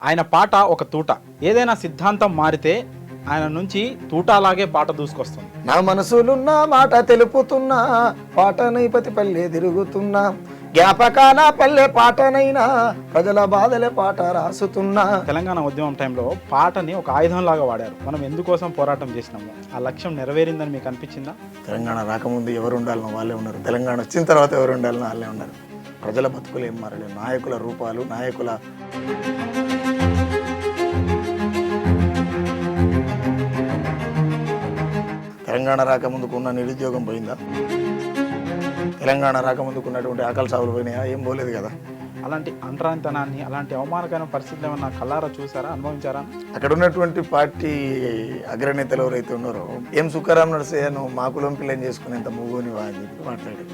ఆయన పాట ఒక తూట. ఏదైనా సిద్ధాంతం మారితే ఆయన నుంచి తూటాలాగే పాట దూసుకొస్తుంది. నా మనసులున్న మాట తెలుపుతున్నా, పాటనైపతి పల్లె తిరుగుతున్నా, జ్ఞాపకాల పల్లె పాటనైనా, ప్రజల బాధలే పాట రాసుతున్నా. తెలంగాణ ఉద్యమం టైంలో పాటని ఒక ఆయుధంలాగా వాడారు. మనం ఎందుకోసం పోరాటం చేసినాము, ఆ లక్ష్యం నెరవేరిందని మీకు అనిపించిందా? తెలంగాణ రాకముందు ఎవరు ఉండాలనో వాళ్ళే ఉన్నారు, తెలంగాణ వచ్చిన తర్వాత ఎవరు ఉండాలనో వాళ్ళే ఉన్నారు. ప్రజల బతుకులు ఏం మారలేదు, నాయకుల రూపాలు, నాయకుల తెలంగాణ రాకముందుకు ఉన్న నిరుద్యోగం పోయిందా? తెలంగాణ రాకముందుకు ఉన్నటువంటి ఆకలి సాగులు పోయినాయా? ఏం పోలేదు కదా. అలాంటి అంటరానితనాన్ని, అలాంటి అవమానకరమైన పరిస్థితులు ఏమన్నా కల్లారా చూసారా, అనుభవించారా? అక్కడ ఉన్నటువంటి పార్టీ అగ్రనేతలు ఎవరైతే ఉన్నారో, ఏం సుఖరాం నరసయ్యను మా కులం పిల్లని చేసుకునేంత మూగోని అని చెప్పి మాట్లాడేది.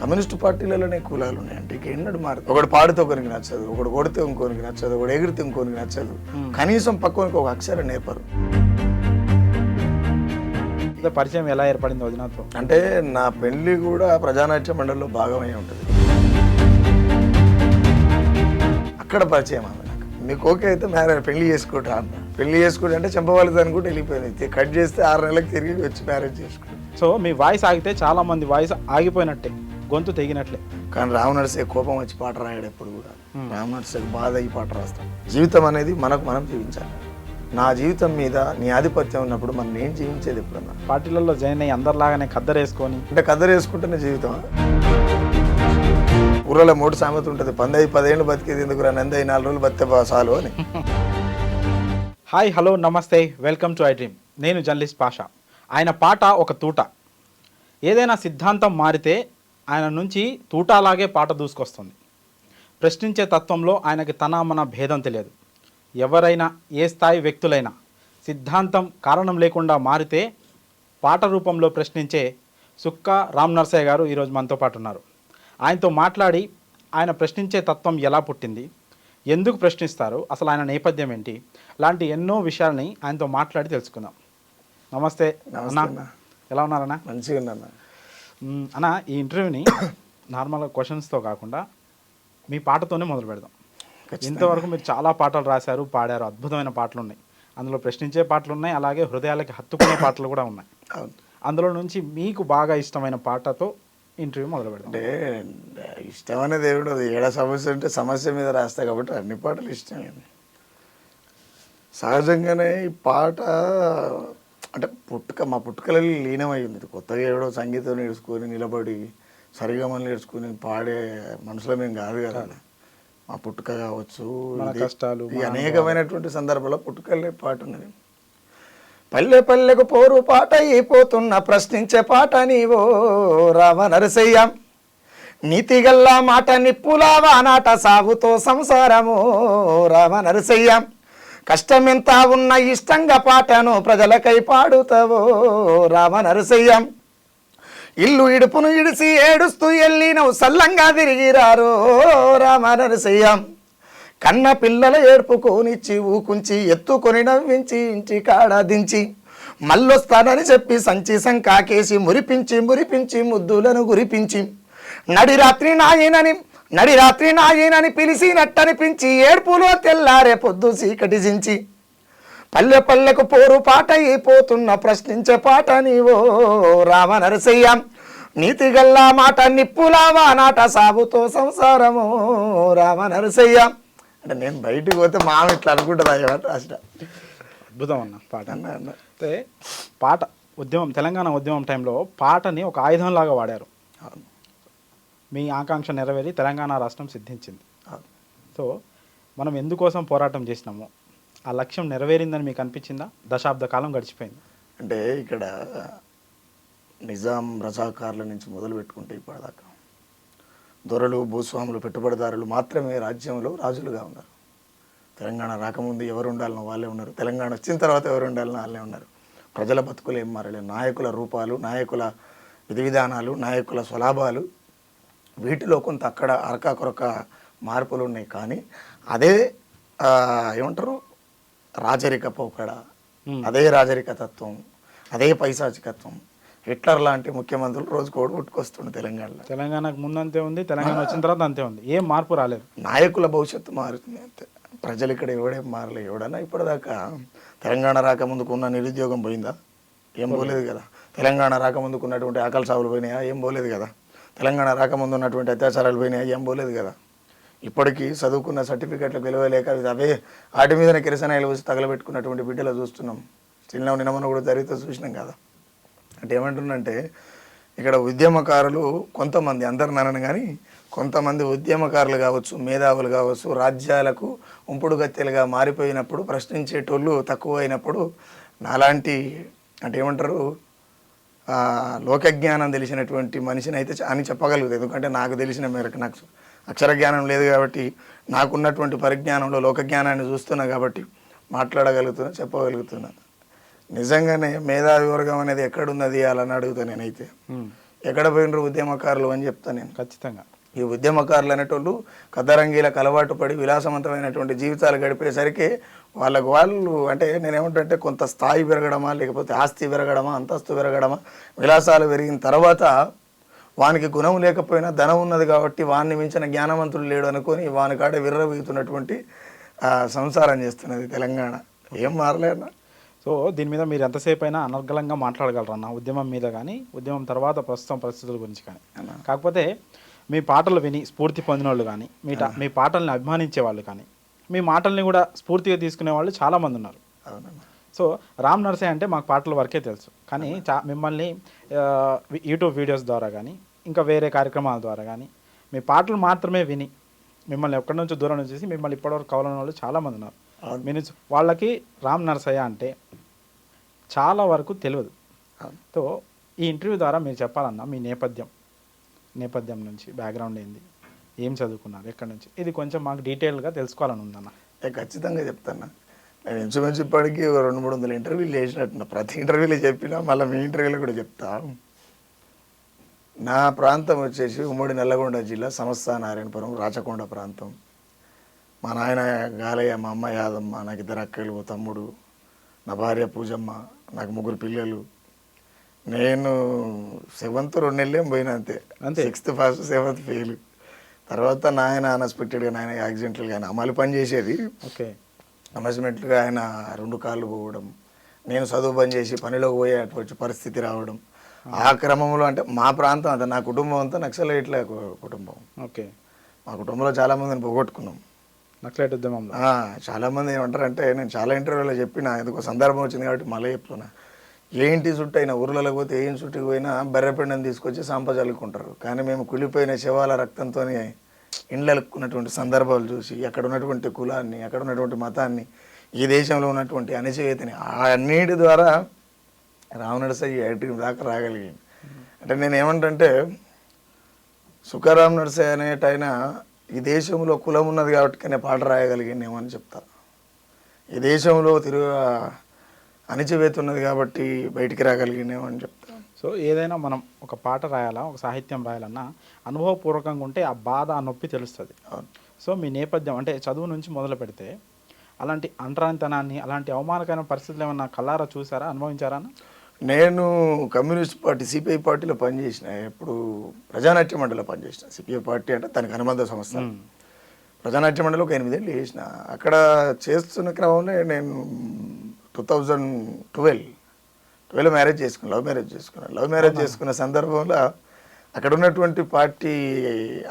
కమ్యూనిస్టు పార్టీలలోనే కులాలు ఉన్నాయంటే ఇక ఎన్నడు మారదు. ఒకటి పాడితే ఒకరికి నచ్చదు, ఒకటి కొడితే ఇంకోనికి నచ్చదు, ఒకటి ఎగిరితే ఇంకోనికి నచ్చదు, కనీసం పక్కనికి ఒక అక్షరం నేర్పరు. పరిచయం ఎలా ఏర్పడింది వదినతో? అంటే నా పెళ్లి కూడా ప్రజానాట్య మండలిలో భాగమై ఉంటుంది. అక్కడ పరిచయం ఆమె నాకు. మీకు ఓకే అయితే మ్యారేజ్ పెళ్లి చేసుకుంటా అన్న. పెళ్లి చేసుకుంటే అంటే చెంపవాళ్ళది అనుకుంటే వెళ్ళిపోయింది. కట్ చేస్తే 6 నెలలకు తిరిగి వచ్చి మ్యారేజ్ చేసుకుంటాం. సో మీ వాయిస్ ఆగితే చాలా మంది వాయిస్ ఆగిపోయినట్టే, గొంతు తెగినట్లే. కానీ రామ్ నరసయ్య కోపం వచ్చి పాట రాయడు ఎప్పుడు కూడా. రామ్ నరసయ్య బాధ ఈ పాట రాస్తాం. జీవితం అనేది మనకు మనం జీవించాలి. నా జీవితం మీద నీ ఆధిపత్యం ఉన్నప్పుడు మనం నేను జీవించేది ఎప్పుడన్నా. పార్టీలలో జాయిన్ అయ్యి అందరిలాగానే కద్దరేసుకొని, అంటే కద్దరేసుకుంటేనే జీవితం. ఊళ్ళో 3 సామెత ఉంటుంది, 10 ఏళ్ళు బతికేది ఎందుకు, నంది 4 రోజులు బతికే చాలు అని. హాయ్, హలో, నమస్తే, వెల్కమ్ టు ఐ డ్రీమ్. నేను జర్నలిస్ట్ పాషా. ఆయన పాట ఒక తూట. ఏదైనా సిద్ధాంతం మారితే ఆయన నుంచి తూటాలాగే పాట దూసుకొస్తుంది. ప్రశ్నించే తత్వంలో ఆయనకి తన మన భేదం తెలియదు. ఎవరైనా, ఏ స్థాయి వ్యక్తులైనా సిద్ధాంతం కారణం లేకుండా మారితే పాట రూపంలో ప్రశ్నించే సుక్క రామ్ నరసయ్య గారు ఈరోజు మనతో పాటు ఉన్నారు. ఆయనతో మాట్లాడి ఆయన ప్రశ్నించే తత్వం ఎలా పుట్టింది, ఎందుకు ప్రశ్నిస్తారు, అసలు ఆయన నేపథ్యం ఏంటి, లాంటి ఎన్నో విషయాల్ని ఆయనతో మాట్లాడి తెలుసుకుందాం. నమస్తే అన్న, ఎలా ఉన్నారన్నా? మంచిగా ఉన్నా అన్న. ఈ ఇంటర్వ్యూని నార్మల్ క్వశ్చన్స్తో కాకుండా మీ పాటతోనే మొదలు పెడదాం. ఇంతవరకు మీరు చాలా పాటలు రాశారు, పాడారు, అద్భుతమైన పాటలు ఉన్నాయి. అందులో ప్రశ్నించే పాటలు ఉన్నాయి, అలాగే హృదయాలకి హత్తుకునే పాటలు కూడా ఉన్నాయి. అందులో నుంచి మీకు బాగా ఇష్టమైన పాటతో ఇంటర్వ్యూ మొదలు పెడతాం. అంటే ఇష్టమైన దేవుడు ఏడా సమస్య అంటే సమస్య మీద రాస్తా కాబట్టి అన్ని పాటలు ఇష్టమే. సహజంగానే ఈ పాట అంటే మా పుట్టుకలలో లీనమై ఉంది. కొత్తగా ఏడో సంగీతం నేర్చుకొని నిలబడి సరిగమలు నేర్చుకుని పాడే మనుషుల మేము కాదు కదా. మా పుట్టుక కావచ్చు, కష్టాలు, ఈ అనేకమైనటువంటి సందర్భాల్లో పుట్టుకలే పాట ఉన్నది. పల్లె పల్లెకు పోరు పాట అయిపోతున్న ప్రశ్నించే పాట నీవో రామ నరసయ్య. నీతిగల్లా మాట నిప్పులావా నాట సాగుతో సంసారము రామ నరసయ్య. కష్టమెంత ఉన్న ఇష్టంగా పాటను ప్రజలకై పాడుతావో రామ నరసయ్య. ఇల్లు ఇడుపును ఇడిసి ఏడుస్తూ ఎల్లినవు సల్లంగా తిరిగిరారో రామ నరసయ్య. కన్న పిల్లల ఏడుపుకోనిచ్చి ఊకుంచి ఎత్తుకొని నవ్వించి ఇంటి కాడ దించి మళ్ళొస్తానని చెప్పి సంచి సంకాకేసి మురిపించి మురిపించి ముద్దులను గురిపించి నడిరాత్రి నాయనని పిలిచినట్టనిపించి ఏడుపులో తెల్లారే పొద్దు చీకటి జించి పల్లె పల్లెకు పోరు పాట అయిపోతున్న ప్రశ్నించే పాట నీవో రామ నరసయ్య. నీతిగల్లా మాట నిప్పులావా నాట సాగుతో సంసారము రామ నరసయ్య. అంటే నేను బయటకు పోతే మామ ఇట్లా అనుకుంటుంది రాసిన. అద్భుతం అన్న పాట. అంటే పాట ఉద్యమం, తెలంగాణ ఉద్యమం టైంలో పాటని ఒక ఆయుధంలాగా వాడారు. మీ ఆకాంక్ష నెరవేరి తెలంగాణ రాష్ట్రం సిద్ధించింది. సో మనం ఎందుకోసం పోరాటం చేసినాము, ఆ లక్ష్యం నెరవేరిందని మీకు అనిపించిందా? దశాబ్ద కాలం గడిచిపోయింది. అంటే ఇక్కడ నిజాం రజాకార్ల నుంచి మొదలు పెట్టుకుంటే ఇప్పటిదాకా దొరలు, భూస్వాములు, పెట్టుబడిదారులు మాత్రమే రాజ్యంలో రాజులుగా ఉన్నారు. తెలంగాణ రాకముందు ఎవరు ఉండాలనో వాళ్ళే ఉన్నారు, తెలంగాణ వచ్చిన తర్వాత ఎవరు ఉండాలనో వాళ్ళే ఉన్నారు. ప్రజల బతుకులు ఏం మారలేదు. నాయకుల రూపాలు, నాయకుల విధి విధానాలు, నాయకుల స్వలాభాలు, వీటిలో కొంత అక్కడ అరకాకొరక మార్పులు ఉన్నాయి. కానీ అదే ఏమంటారు రాజరిక పోకడ, అదే రాజరిక తత్వం, అదే పైశాచికత్వం, హిట్లర్ లాంటి ముఖ్యమంత్రులు రోజుకు ఓడి పుట్టుకొస్తుండే తెలంగాణలో. తెలంగాణకు ముందు అంతే ఉంది, తెలంగాణ వచ్చిన తర్వాత అంతే ఉంది, ఏం మార్పు రాలేదు. నాయకుల భవిష్యత్తు మారుతుంది అంతే. ప్రజలు ఇక్కడ ఎవడేం మారలే. ఎవడన్నా ఇప్పటిదాకా తెలంగాణ రాకముందుకు ఉన్న నిరుద్యోగం పోయిందా? ఏం పోలేదు కదా. తెలంగాణ రాకముందుకు ఉన్నటువంటి ఆకలి సాగులు పోయినాయా? ఏం పోలేదు కదా. తెలంగాణ రాకముందు ఉన్నటువంటి అత్యాచారాలు పోయినాయా? ఏం పోలేదు కదా. ఇప్పటికీ చదువుకున్న సర్టిఫికెట్లకు విలువలేక అవే వాటి మీదనే కిరసనాయిలు వచ్చి తగలబెట్టుకున్నటువంటి బిడ్డలు చూస్తున్నాం. నిన్న కూడా జరిగితే చూసినాం కదా. అంటే ఏమంటున్నంటే ఇక్కడ ఉద్యమకారులు కొంతమంది, అందరు నన్ను కానీ కొంతమంది ఉద్యమకారులు కావచ్చు, మేధావులు కావచ్చు, రాజ్యాలకు ఉంపుడు గత్తెలుగా మారిపోయినప్పుడు ప్రశ్నించేటోళ్ళు తక్కువ అయినప్పుడు నాలాంటి అంటే ఏమంటారు లోకజ్ఞానం తెలిసినటువంటి మనిషిని అయితే అని చెప్పగలుగుతుంది. ఎందుకంటే నాకు తెలిసిన మేరకు నాకు అక్షర జ్ఞానం లేదు కాబట్టి నాకున్నటువంటి పరిజ్ఞానంలో లోకజ్ఞానాన్ని చూస్తున్నా కాబట్టి మాట్లాడగలుగుతున్నా, చెప్పగలుగుతున్నా. నిజంగానే మేధావి వర్గం అనేది ఎక్కడున్నది అని అడుగుతా నేనైతే. ఎక్కడ పోయినరు ఉద్యమకారులు అని చెప్తా నేను. ఖచ్చితంగా ఈ ఉద్యమకారులు అనేటోళ్ళు కద్దరంగీలకు అలవాటు పడి విలాసవంతమైనటువంటి జీవితాలు గడిపేసరికి వాళ్ళు అంటే నేనేమంటే కొంత స్థాయి పెరగడమా, లేకపోతే ఆస్తి పెరగడమా, అంతస్తు పెరగడమా, విలాసాలు పెరిగిన తర్వాత వానికి గుణం లేకపోయినా ధనం ఉన్నది కాబట్టి వాడిని మించిన జ్ఞానవంతుడు లేడు అనుకొని వాని కాడ విర్రవీగుతున్నటువంటి సంసారం చేస్తున్నది తెలంగాణ. ఏం మారలేదన్నా. సో దీని మీద మీరు ఎంతసేపు అయినా అనర్గళంగా మాట్లాడగలరన్న, ఉద్యమం మీద కానీ ఉద్యమం తర్వాత ప్రస్తుతం పరిస్థితుల గురించి కానీ. కాకపోతే మీ పాటలు విని స్ఫూర్తి పొందిన వాళ్ళు కానీ, మీ పాటల్ని అభిమానించే వాళ్ళు కానీ, మీ మాటల్ని కూడా స్ఫూర్తిగా తీసుకునే వాళ్ళు చాలామంది ఉన్నారు. సో రామ్ నరసయ్య అంటే మాకు పాటల వరకే తెలుసు, కానీ మిమ్మల్ని యూట్యూబ్ వీడియోస్ ద్వారా కానీ ఇంకా వేరే కార్యక్రమాల ద్వారా కానీ మీ పాటలు మాత్రమే విని మిమ్మల్ని ఎక్కడి నుంచో దూరం నుంచి మిమ్మల్ని ఇప్పటివరకు కావాలన్న వాళ్ళు చాలామంది ఉన్నారు. వాళ్ళకి రామ్ నరసయ్య అంటే చాలా వరకు తెలియదు. సో ఈ ఇంటర్వ్యూ ద్వారా మీరు చెప్పాలన్నా మీ నేపథ్యం నుంచి బ్యాక్గ్రౌండ్ ఏంది, ఏం చదువుకున్నారు, ఎక్కడి నుంచి, ఇది కొంచెం మాకు డీటెయిల్గా తెలుసుకోవాలని ఉందన్న. ఖచ్చితంగా చెప్తాను. నేను ఇంచుమించు ఇప్పటికీ 200-300 ఇంటర్వ్యూలు చేసినట్టున్నా. ప్రతి ఇంటర్వ్యూలో చెప్పినా మళ్ళీ మీ ఇంటర్వ్యూలో కూడా చెప్తా. నా ప్రాంతం వచ్చేసి ఉమ్మడి నల్లగొండ జిల్లా సమస్త నారాయణపురం రాచకొండ ప్రాంతం. మా నాయన గాలయ్య, మా అమ్మ యాదమ్మ, నాకు 2 అక్కలు, తమ్ముడు, నా భార్య పూజమ్మ, నాకు 3 పిల్లలు. నేను 7th 2 నెలలేం పోయినా అంతే. 6th first 7th fail. తర్వాత నాయన అన్ఎక్స్పెక్టెడ్గా నాయన యాక్సిడెంటల్గా ఆయన అమలు పని చేసేది. ఓకే. అన్ఎక్స్పెక్టెడ్గా ఆయన 2 కాళ్ళు పోవడం, నేను చదువు పని చేసి పనిలోకి పోయేటువంటి పరిస్థితి రావడం. ఆ క్రమంలో అంటే మా ప్రాంతం అంతా, నా కుటుంబం అంతా నక్సలైట్ల కుటుంబం. ఓకే. మా కుటుంబంలో చాలామందిని పోగొట్టుకున్నాం నక్సలైట్ ఉద్యమంలో. చాలామంది ఏమంటారంటే, నేను చాలా ఇంటర్వ్యూలో చెప్పిన, ఎందుకో సందర్భం వచ్చింది కాబట్టి మళ్ళీ చెప్తున్నా. ఏంటి చుట్టూ అయినా ఊర్లలో పోతే ఏం చుట్టుకు పోయినా బెర్రపిండని తీసుకొచ్చి సంపజల్లుకుంటారు. కానీ మేము కుళ్ళిపోయిన శవాల రక్తంతో ఇండ్లెలుక్కున్నటువంటి సందర్భాలు చూసి అక్కడ ఉన్నటువంటి కులాన్ని, అక్కడ ఉన్నటువంటి మతాన్ని, ఈ దేశంలో ఉన్నటువంటి అణచివేతని అన్నిటి ద్వారా రామ్ నరసయ్య డ్రీమ్ దాకా రాగలిగింది. అంటే నేను ఏమంటే సుఖరామ్ నరసయ్య అనేటైనా ఈ దేశంలో కులం ఉన్నది కాబట్టి నేను పాట రాయగలిగానేమో అని చెప్తా. ఈ దేశంలో అణచివేత ఉన్నది కాబట్టి బయటికి రాగలిగినేమో అని చెప్తాను. సో ఏదైనా మనం ఒక పాట రాయాలా, ఒక సాహిత్యం రాయాలన్నా అనుభవపూర్వకంగా ఉంటే ఆ బాధ, ఆ నొప్పి తెలుస్తుంది. సో మీ నేపథ్యం అంటే చదువు నుంచి మొదలు పెడితే అలాంటి అంటరానితనాన్ని, అలాంటి అవమానకరమైన పరిస్థితులు ఏమన్నా కళ్ళారా చూసారా, అనుభవించారా? నేను కమ్యూనిస్ట్ పార్టీ సిపిఐ పార్టీలో పనిచేసిన, ఎప్పుడు ప్రజానాట్య మండలిలో పనిచేసిన. సిపిఐ పార్టీ అంటే దానికి అనుబంధ సంస్థ. ప్రజానాట్య మండలిలో ఒక 8 ఏళ్ళు చేసిన. అక్కడ చేస్తున్న క్రమంలో నేను 2012 మ్యారేజ్ చేసుకున్నాను. లవ్ మ్యారేజ్ చేసుకున్న సందర్భంలో అక్కడ ఉన్నటువంటి పార్టీ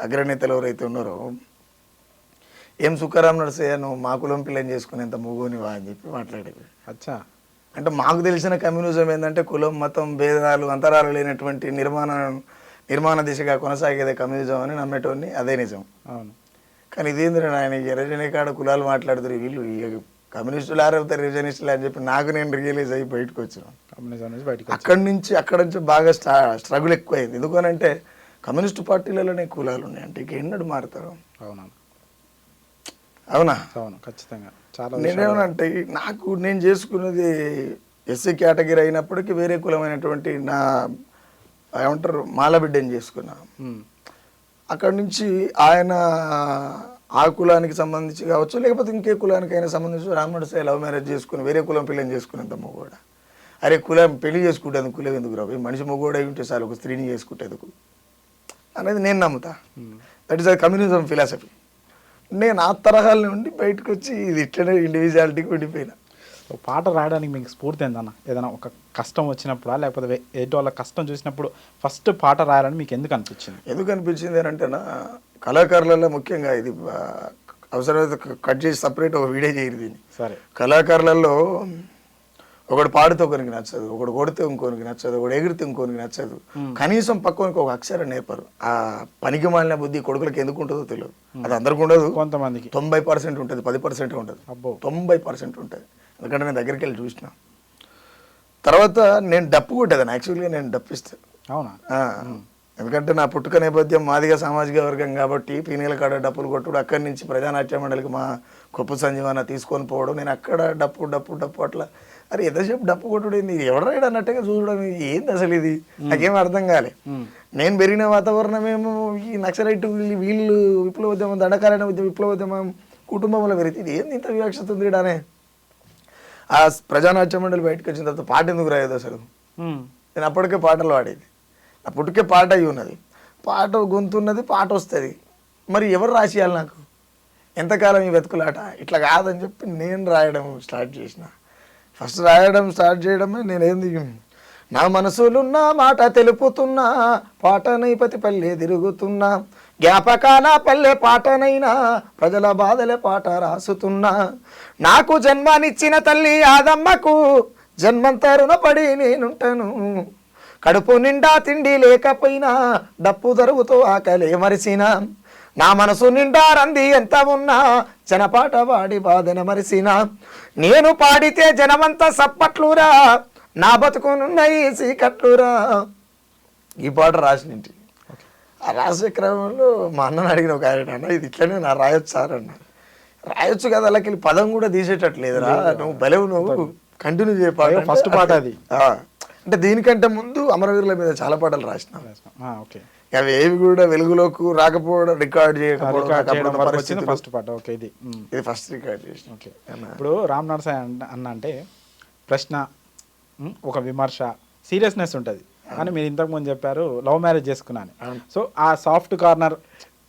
అగ్రనేతలు ఎవరైతే ఉన్నారో, ఏం సుఖరామ్ నరసయ్య నువ్వు మా కులం పిల్లని చేసుకునేంత మూగోనివా అని చెప్పి మాట్లాడేది. అచ్చా. అంటే మాకు తెలిసిన కమ్యూనిజం ఏంటంటే కులం, మతం, భేదాలు, అంతరాలు లేనటువంటి నిర్మాణ దిశగా కొనసాగేదే కమ్యూనిజం అని నమ్మేటోని. అదే నిజం. అవును. కానీ ఇదేంద్ర ఆయన ఎర్రజని కాడ కులాలు మాట్లాడుతారు, వీళ్ళు కమ్యూనిస్టులు ఆరవుతారు, రివిజనిస్టులు అని చెప్పి నాకు నేను రియలైజ్ అయ్యి బయటకు వచ్చినాను. అక్కడి నుంచి బాగా స్ట్రగుల్ ఎక్కువైంది. ఎందుకనంటే కమ్యూనిస్టు పార్టీలలోనే కులాలు ఉన్నాయి. అంటే ఇక ఎన్నడూ మారుతారు. అవునా? అవును, ఖచ్చితంగా. చాలా నేనేమనంటే నేను చేసుకున్నది ఎస్సీ కేటగిరీ అయినప్పటికీ వేరే కులమైనటువంటి నా ఏమంటారు మాలబిడ్డని చేసుకున్నా. అక్కడి నుంచి ఆయన ఆ కులానికి సంబంధించి కావచ్చు, లేకపోతే ఇంకే కులానికైనా సంబంధించి రామ్ నరసయ్య లవ్ మ్యారేజ్ చేసుకుని వేరే కులం పిల్లని చేసుకునేంత మొగోడా. అరే కులం పెళ్లి చేసుకుంటేందుకు, కులం ఎందుకు రావు, మనిషి మొగోడై ఉంటే చాలు, ఒక స్త్రీని చేసుకుంటేందుకు అనేది నేను నమ్ముతా. That is a communism philosophy. నేను ఆ తరహాల నుండి బయటకు వచ్చి ఇది ఇట్లనే ఇండివిజువాలిటీకి ఉండిపోయినా. ఒక పాట రాయడానికి మీకు స్ఫూర్తి ఏందన్న? ఏదైనా ఒక కష్టం వచ్చినప్పుడా, లేకపోతే ఎదుటి వాళ్ళ కష్టం చూసినప్పుడు ఫస్ట్ పాట రాయాలని మీకు ఎందుకు అనిపించింది? ఎందుకు అనిపించింది అని అంటేనా, కళాకారులలో ముఖ్యంగా ఇది అవసరమైతే కట్ చేసి సపరేట్ ఒక వీడియో చేయరు దీన్ని. సరే. కళాకారులలో ఒకడు పాడితే ఒకరికి నచ్చదు, ఒకడు కొడితే ఇంకోనికి నచ్చదు, ఒకడు ఎగిరితే ఇంకోనికి నచ్చదు, కనీసం పక్కనికి ఒక అక్షరం నేర్పరు. ఆ పనికి మాలిన బుద్ధి కొడుకులకు ఎందుకు ఉంటుందో తెలియదు. అది అందరికి ఉండదు, కొంతమందికి 90% ఉంటుంది, 10% ఉంటుంది, 90% ఉంటుంది. ఎందుకంటే నేను దగ్గరికి వెళ్ళి చూసిన తర్వాత నేను డప్పు కొట్టేదాన్ని. యాక్చువల్గా నేను డప్పిస్తాను. అవునా? ఎందుకంటే నా పుట్టుక నేపథ్యం మాదిగా సామాజిక వర్గం కాబట్టి పీనీల కాడ డప్పులు కొట్టుడు, అక్కడి నుంచి ప్రజానాట్య మండలికి మా కొప్పు సంజీవన తీసుకొని పోవడం, నేను అక్కడ డప్పు డప్పు డప్పు అట్లా. అరే ఎంతసేపు డప్పు కొట్టుడు ఏంది, ఎవడరాడు అన్నట్టుగా చూడడం, ఏంది అసలు ఇది నాకేం అర్థం కాలే. నేను పెరిగిన వాతావరణమేమో ఈ నక్సలైట్ వీళ్ళు విప్లవోద్యమం, దండకారణ విప్లవోద్యమం కుటుంబంలో పెరిగితే ఇది ఏంది ఇంత వివక్షత ఉంది అనే. ఆ ప్రజానాట్య మండలి బయటకు వచ్చిన తర్వాత పాట ఎందుకు రాయదు అసలు? నేను అప్పటికే పాటలు పాడేది, నా పుట్టుకే పాట అయి ఉన్నది, పాట గొంతున్నది, పాట వస్తుంది, మరి ఎవరు రాసియాలి నాకు? ఎంతకాలం ఈ వెతుకులాట? ఇట్లా కాదని చెప్పి నేను రాయడం స్టార్ట్ చేసిన. ఫస్ట్ రాయడం స్టార్ట్ చేయడమే నేనేంది, నా మనసులున్న మాట తెలుపుతున్నా, పాటనైపతి పల్లె తిరుగుతున్నా, జ్ఞాపకాల పల్లె పాటనైనా, ప్రజల బాధలే పాట రాసుతున్నా, నాకు జన్మనిచ్చిన తల్లి ఆదమ్మకు జన్మంతా రుణపడి నేనుంటాను, కడుపు నిండా తిండి లేకపోయినా డప్పు దరువుతో ఆకలే మరిసినా, నా మనసు నిండా రంది ఎంత ఉన్నా జనపాట వాడి బాధన మరిసినా, నేను పాడితే జనమంతా సప్పట్లురా, నా బతుకునున్నాయి సీకట్లురా. ఈ పాట రాసినింటి. ఆ రాసే క్రమంలో మా అన్నని అడిగిన ఒక ఆయన, అన్న ఇది ఇట్లనే నా రాయొచ్చు సార్ అన్నారు. రాయొచ్చు కదా, అలాగే పదం కూడా తీసేటట్లేదురా, నువ్వు బలవు, నువ్వు కంటిన్యూ చేయ. ఫస్ట్ పాట అది. అంటే దీనికంటే ముందు అమరవీరుల మీద చాలా పాటలు రాసిన. ఓకే. అవి ఏవి కూడా వెలుగులోకి రాకపోవడం, రికార్డ్ చేయకపోవడం ఫస్ట్ పాట. ఓకే. ఇది ఫస్ట్ రికార్డ్ చేసిన. ఓకే. ఇప్పుడు రామ్ నరసాయ అన్న అంటే ప్రశ్న, ఒక విమర్శ, సీరియస్నెస్ ఉంటుంది. కానీ మీరు ఇంతకుముందు చెప్పారు లవ్ మ్యారేజ్ చేసుకున్నాను. సో ఆ సాఫ్ట్ కార్నర్,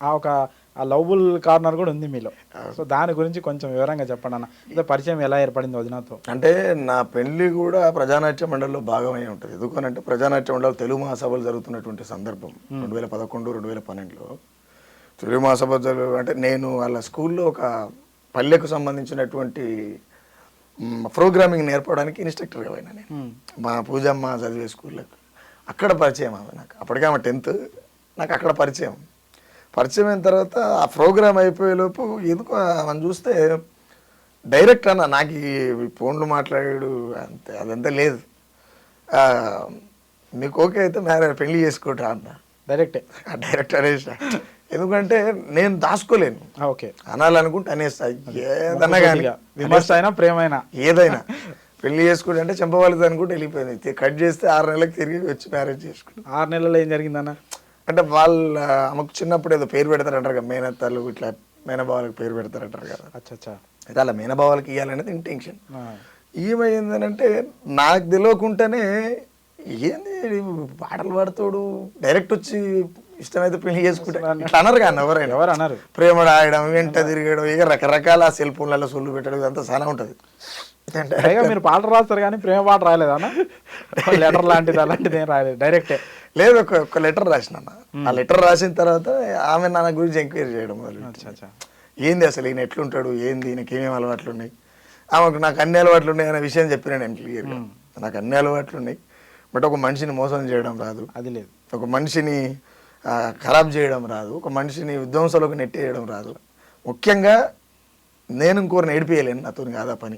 ఆ లవ్బుల్ కార్నర్ కూడా ఉంది మీలో. సో దాని గురించి కొంచెం వివరంగా చెప్పండి అన్న. పరిచయం ఎలా ఏర్పడింది వదినతో? అంటే నా పెళ్లి కూడా ప్రజానాట్య మండలిలో భాగమై ఉంటుంది. ఎందుకనంటే ప్రజానాట్య మండలి తెలుగు మహాసభలు జరుగుతున్నటువంటి సందర్భం 2011, 2012లో తెలుగు మహాసభ అంటే నేను వాళ్ళ స్కూల్లో ఒక పల్లెకు సంబంధించినటువంటి ప్రోగ్రామింగ్ నేర్పడానికి ఇన్స్ట్రక్టర్గా పోయినా నేను. మా పూజమ్మ చదివే స్కూల్లోకి అక్కడ పరిచయం ఆమె నాకు. అప్పటికే ఆమె 10th, నాకు అక్కడ పరిచయం అయిన తర్వాత ఆ ప్రోగ్రామ్ అయిపోయేలోపు ఎందుకు మనం చూస్తే డైరెక్ట్ అన్న నాకు ఈ ఫోన్లు మాట్లాడాడు అంతే, అదంతా లేదు, మీకు ఓకే అయితే పెళ్లి చేసుకోవటా అన్న. డైరెక్ట్ అనేసా. ఎందుకంటే నేను దాచుకోలేను, ఓకే అనాలనుకుంటే అనేస్తా, ఏదన్నా కానీ విమర్శ అయినా ప్రేమైనా ఏదైనా. పెళ్లి చేసుకుంటే అంటే చెంపవాళ్ళది అనుకుంటే వెళ్ళిపోయింది. కట్ చేస్తే 6 నెలలకు తిరిగి వచ్చి మ్యారేజ్ చేసుకున్నాను. 6 నెలల్లో ఏం జరిగిందన్న? అంటే ఆమెకు చిన్నప్పుడు ఏదో పేరు పెడతారంటారు కదా, మేనత్తలు ఇట్లా మేనబావాలకు పేరు పెడతారంటారు కదా. అయితే అలా మేనబావాలకి ఇవ్వాలనేది ఇంటెన్షన్. ఏమైందనంటే నాకు తెలియకుండానే ఏంది పాటలు పాడుతాడు, డైరెక్ట్ వచ్చి ఇష్టమైతే పెళ్లి చేసుకుంటే ఇట్లా అన్నారు కానీ ఎవరు అన్నారు. ప్రేమ రాయడం, వెంట తిరగడం, ఇక రకరకాల సెల్ ఫోన్లలో సొల్లు పెట్టడం, ఇదంతా చాలా ఉంటుంది. మీరు పాట రాస్తారు కానీ ప్రేమ పాట రాయలేదన్న? లెటర్ లాంటిది అలాంటిది ఏం రాయలేదు, డైరెక్టే? లేదు, ఒక లెటర్ రాసిన. ఆ లెటర్ రాసిన తర్వాత ఆమె నా గురించి ఎంక్వైరీ చేయడం మొదలు. ఏంది అసలు ఈయన ఎట్లుంటాడు, ఏంది ఈయనకి ఏమేమి అలవాట్లు ఉన్నాయి, ఆమెకు నాకు అన్ని అలవాట్లు ఉన్నాయి అనే విషయం చెప్పిన నేను క్లియర్గా. నాకు అన్ని అలవాట్లు ఉన్నాయి, బట్ ఒక మనిషిని మోసం చేయడం రాదు, అది లేదు. ఒక మనిషిని ఖరాబ్ చేయడం రాదు, ఒక మనిషిని విధ్వంసంలోకి నెట్టేయడం రాదు, ముఖ్యంగా నేను ఇంకోరిని ఏడిపియలేను, నాతో కాదా పని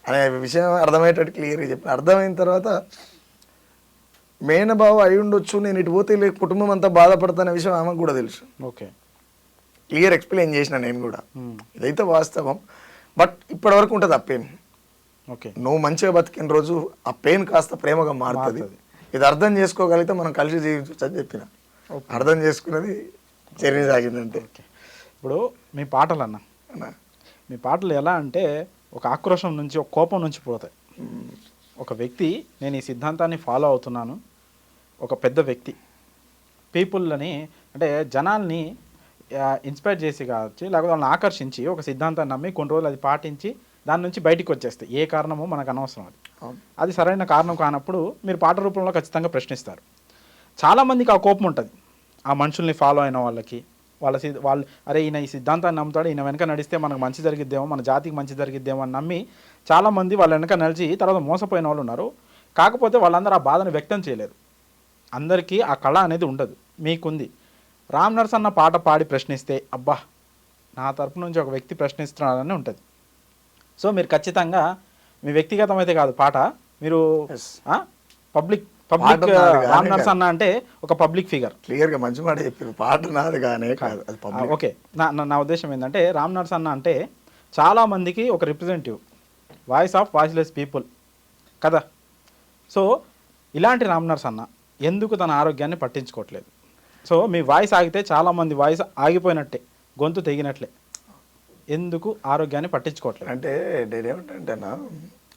అనే విషయం అర్థమయ్యేటట్టు క్లియర్గా చెప్పిన. అర్థమైన తర్వాత మేనబావ అయి ఉండొచ్చు, నేను ఇటు పోతే కుటుంబం అంతా బాధపడతానే విషయం ఆమెకు కూడా తెలుసు. ఓకే. క్లియర్ ఎక్స్ప్లెయిన్ చేసిన నేను కూడా, ఇదైతే వాస్తవం, బట్ ఇప్పటి వరకు ఉంటుంది ఆ పెయిన్. ఓకే. నువ్వు మంచిగా బతికిన రోజు ఆ పెయిన్ కాస్త ప్రేమగా మారుతుంది. ఇది అర్థం చేసుకోగలిగితే మనం కలిసి జీవించవచ్చు అని చెప్పిన. అర్థం చేసుకున్నది చర్య సాగిందంటే. ఇప్పుడు మీ పాటలు అన్న, మీ పాటలు ఎలా అంటే ఒక ఆక్రోషం నుంచి, ఒక కోపం నుంచి పోతాయి. ఒక వ్యక్తి, నేను ఈ సిద్ధాంతాన్ని ఫాలో అవుతున్నాను, ఒక పెద్ద వ్యక్తి పీపుల్ని అంటే జనాల్ని ఇన్స్పైర్ చేసి కావచ్చు, లేకపోతే వాళ్ళని ఆకర్షించి ఒక సిద్ధాంతాన్ని నమ్మి కొన్ని రోజులు అది పాటించి దాని నుంచి బయటికి వచ్చేస్తాయి. ఏ కారణమో మనకు అనవసరం అది. అవును. అది సరైన కారణం కానప్పుడు మీరు పాట రూపంలో ఖచ్చితంగా ప్రశ్నిస్తారు. చాలామందికి ఆ కోపం ఉంటుంది ఆ మనుషుల్ని ఫాలో అయిన వాళ్ళకి. వాళ్ళు అరే ఈయన ఈ సిద్ధాంతాన్ని నమ్ముతాడు, ఈయన వెనక నడిస్తే మనకు మంచి జరిగిద్దేమో, మన జాతికి మంచి జరిగిద్దేమో అని నమ్మి చాలామంది వాళ్ళ వెనక నడిచి తర్వాత మోసపోయిన వాళ్ళు ఉన్నారు. కాకపోతే వాళ్ళందరూ ఆ బాధను వ్యక్తం చేయలేరు. అందరికీ ఆ కళ అనేది ఉండదు, మీకుంది. రామ్ నరసన్న పాట పాడి ప్రశ్నిస్తే అబ్బా నా తరపు నుంచి ఒక వ్యక్తి ప్రశ్నిస్తున్నాడని ఉంటుంది. సో మీరు ఖచ్చితంగా మీ వ్యక్తిగతమైతే కాదు పాట, మీరు Yes. పబ్లిక్ పాట నాది కానే రామ్ నరసన్న అంటే ఒక పబ్లిక్ ఫిగర్. క్లియర్గా మంచి మాట చెప్పారు. పాట నాది కానీ కాదు, అది పబ్లిక్. ఓకే, నా ఉద్దేశం ఏంటంటే రామ్ నరసన్న అంటే చాలామందికి ఒక representative, voice of voiceless people కదా. సో ఇలాంటి రామ్ నరసన్న ఎందుకు తన ఆరోగ్యాన్ని పట్టించుకోవట్లేదు? సో మీ వాయిస్ ఆగితే చాలామంది వాయిస్ ఆగిపోయినట్టే, గొంతు తెగినట్లే. ఎందుకు ఆరోగ్యాన్ని పట్టించుకోవట్లేదు? అంటే నేనేమంటేనా,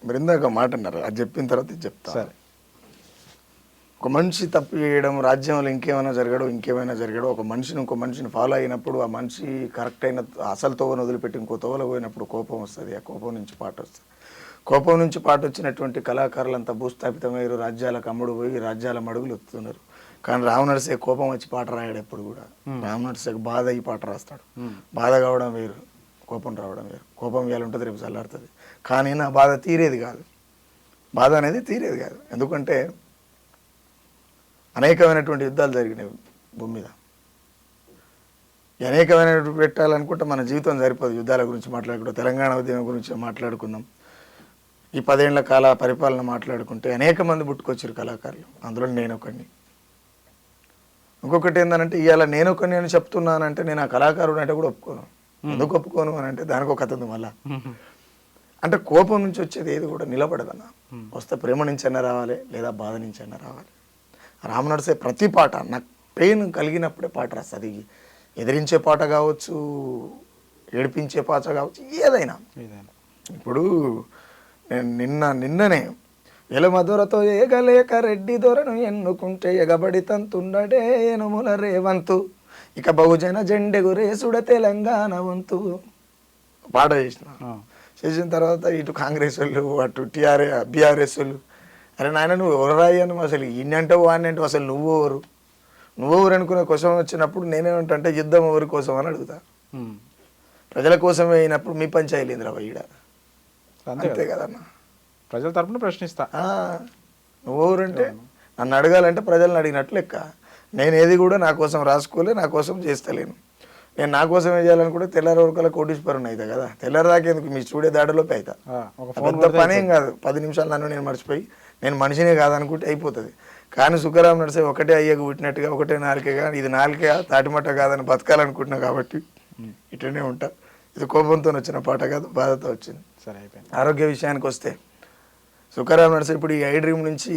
మీరు ఇందాక మాట అన్నారు, అది చెప్పిన తర్వాత ఇది చెప్తా. సరే, ఒక మనిషి తప్పు చేయడం, రాజ్యంలో ఇంకేమైనా జరగడం, ఒక మనిషిని ఇంకో మనిషిని ఫాలో అయినప్పుడు ఆ మనిషి కరెక్ట్ అయిన అసలు తోవను వదిలిపెట్టి ఇంకో తోవలో పోయినప్పుడు కోపం వస్తుంది. ఆ కోపం నుంచి పాట వస్తుంది. కోపం నుంచి పాట వచ్చినటువంటి కళాకారులంతా భూస్థాపితమయ్యారు, రాజ్యాలకు అమ్ముడు పోయి రాజ్యాల మడుగులు వస్తున్నారు. కానీ రామనరసే కోపం వచ్చి పాట రాయడు ఎప్పుడు కూడా. రామనరసేకు బాధ అయ్యి పాట రాస్తాడు. బాధ కావడం వేరు, కోపం రావడం వేరు. కోపం ఇవాళ ఉంటుంది, రేపు చల్లారుతుంది. కానీ నా బాధ తీరేది కాదు, బాధ అనేది తీరేది కాదు. ఎందుకంటే అనేకమైనటువంటి యుద్ధాలు జరిగినాయి భూమి మీద. అనేకమైనటువంటి పెట్టాలనుకుంటే మన జీవితం సరిపోదు. యుద్ధాల గురించి మాట్లాడుకుంటాం, తెలంగాణ ఉద్యమం గురించి మాట్లాడుకుందాం, ఈ 10 ఏళ్ల కాల పరిపాలన మాట్లాడుకుంటే అనేక మంది పుట్టుకొచ్చారు కళాకారులు, అందులో నేను ఒకడిని. ఇంకొకటి ఏంటంటే ఇవాళ నేను ఒకరిని అని చెప్తున్నానంటే నేను ఆ కళాకారుడు అంటే కూడా ఒప్పుకోను. ఎందుకు ఒప్పుకోను అని అంటే దానికి ఒక కథ ఉంది మళ్ళా. అంటే కోపం నుంచి వచ్చేది ఏది కూడా నిలబడదన్న. వస్తే ప్రేమ నుంచి అయినా రావాలి, లేదా బాధ నుంచి అయినా రావాలి. రామ్ నరసే ప్రతి పాట నాకు పెయిన్ కలిగినప్పుడే పాట రాస్తుంది. ఎదిరించే పాట కావచ్చు, ఏడిపించే పాట కావచ్చు, ఏదైనా. ఇప్పుడు నేను నిన్ననే ఎలమదొరతో ఏగలేక రెడ్డి దొరను ఎన్నుకుంటే ఎగబడి తంతుండడే ఎనుముల రేవంతు, ఇక బహుజన జెండెగురేసుడ తెలంగాణ వంతు పాట చేసిన తర్వాత ఇటు కాంగ్రెస్ వాళ్ళు, అటు బీఆర్ఎస్ వాళ్ళు, అరే నాయన నువ్వు ఎవరాయి అని అసలు ఇన్నంటావు వాడిని అంటే అసలు నువ్వెవరు అనుకునే క్వశ్చన్ వచ్చినప్పుడు నేనేమంటే యుద్ధం ఎవరి కోసం అని అడుగుతా. ప్రజల కోసమే అయినప్పుడు మీ పంచాయతీ ఇంద్రవా ఈడ, అంతే కదన్నా. ప్రజల తరపున ప్రశ్నిస్తా. నువ్వెవరంటే నన్ను అడగాలంటే ప్రజలను అడిగినట్లు లెక్క. నేను ఏది కూడా నా కోసం రాసుకోలే, నా కోసం చేస్తలేను. నేను నా కోసం ఏం చేయాలనుకుంటే తెల్లారి వరకల్లా కోటీశ్వరుని అవుతా కదా. తెల్లారి దాకేందుకు మీ స్టూడియో దాడిలోకి అవుతా. పెద్ద పనేం కాదు, 10 నిమిషాలు నన్ను నేను మర్చిపోయి నేను మనిషినే కాదనుకుంటే అయిపోతుంది. కానీ సుఖరామ్ నరసే ఒకటే అయ్యకు పుట్టినట్టుగా, ఒకటే నాలుకేగా, ఇది నాలుకే తాటిమట్ట కాదని బతకాలనుకుంటున్నా కాబట్టి ఇట్లనే ఉంటా. ఇది కోపంతో వచ్చిన పాట కాదు, బాధతో వచ్చింది. సరే, అయిపోయింది. ఆరోగ్య విషయానికి వస్తే సుఖరామ్ నరసే ఇప్పుడు ఈ ఐ డ్రీమ్ నుంచి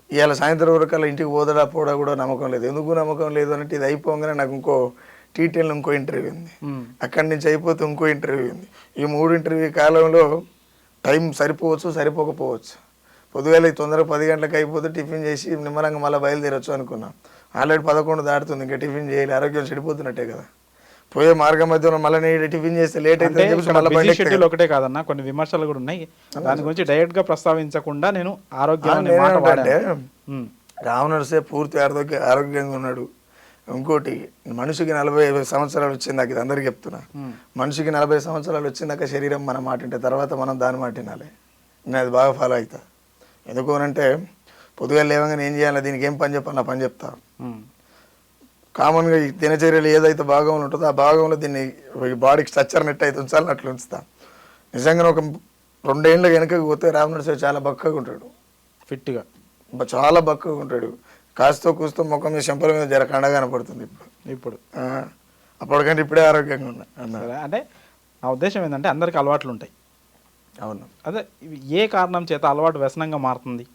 ఇవాళ సాయంత్రం వరకల్లా ఇంటికి పోదా కూడా నమ్మకం లేదు. ఎందుకు నమ్మకం లేదు అంటే ఇది అయిపోగానే నాకు ఇంకో టీటీఎల్ ఇంకో ఇంటర్వ్యూ ఉంది, అక్కడి నుంచి అయిపోతే ఇంకో ఇంటర్వ్యూ ఉంది. ఈ 3 ఇంటర్వ్యూ కాలంలో టైం సరిపోవచ్చు, సరిపోకపోవచ్చు. పొద్దుగాల తొందరగా 10 గంటలకు అయిపోతే టిఫిన్ చేసి నిమ్మలంగా మళ్ళీ బయలుదేరొచ్చు అనుకున్నాం. ఆల్రెడీ 11 దాటుతుంది, ఇంకా టిఫిన్ చేయాలి, ఆరోగ్యం చెడిపోతున్నట్టే కదా. పోయే మార్గం మధ్యలో మళ్ళీ టిఫిన్ చేస్తే లేట్ అయితే ఒకటే కాదన్న, కొన్ని విమర్శలు కూడా ఉన్నాయి. దాని గురించి డైరెక్ట్ గా ప్రస్తావించకుండా నేను ఆరోగ్యం అంటే రామ్ నరసే పూర్తి ఆరోగ్యంగా ఉన్నాడు. ఇంకోటి మనిషికి 40 సంవత్సరాలు వచ్చిందాక, ఇది అందరికీ చెప్తున్నా, మనిషికి 40 సంవత్సరాలు వచ్చిందాక శరీరం మన మాట వింటే తర్వాత మనం దాని మాట వినాలి. నేను అది బాగా ఫాలో అవుతా. ఎందుకు అంటే పొద్దుగా లేవగానే ఏం చేయాలి, దీనికి ఏం పని చెప్పాలి, నా పని చెప్తా. కామన్గా ఈ దినచర్యలు ఏదైతే భాగంలో ఉంటుందో ఆ భాగంలో దీన్ని బాడీకి స్ట్రక్చర్ నెట్ అయితే ఉంచాలని అట్లా ఉంచుతా. నిజంగా ఒక 2 ఏళ్ళ వెనకకి పోతే రామ్ నరసే చాలా బక్కగా ఉంటాడు, ఫిట్గా, చాలా బక్కగా ఉంటాడు. కాస్తో కూస్తో ముఖం మీద చెంపల మీద జర కండ కనపడుతుంది ఇప్పుడు. అప్పటికంటే ఇప్పుడే ఆరోగ్యంగా ఉన్నా. అంటే నా ఉద్దేశం ఏంటంటే అందరికి అలవాట్లు ఉంటాయి. అవును, అదే ఏ కారణం చేత అలవాటు వ్యసనంగా మారుతుంది?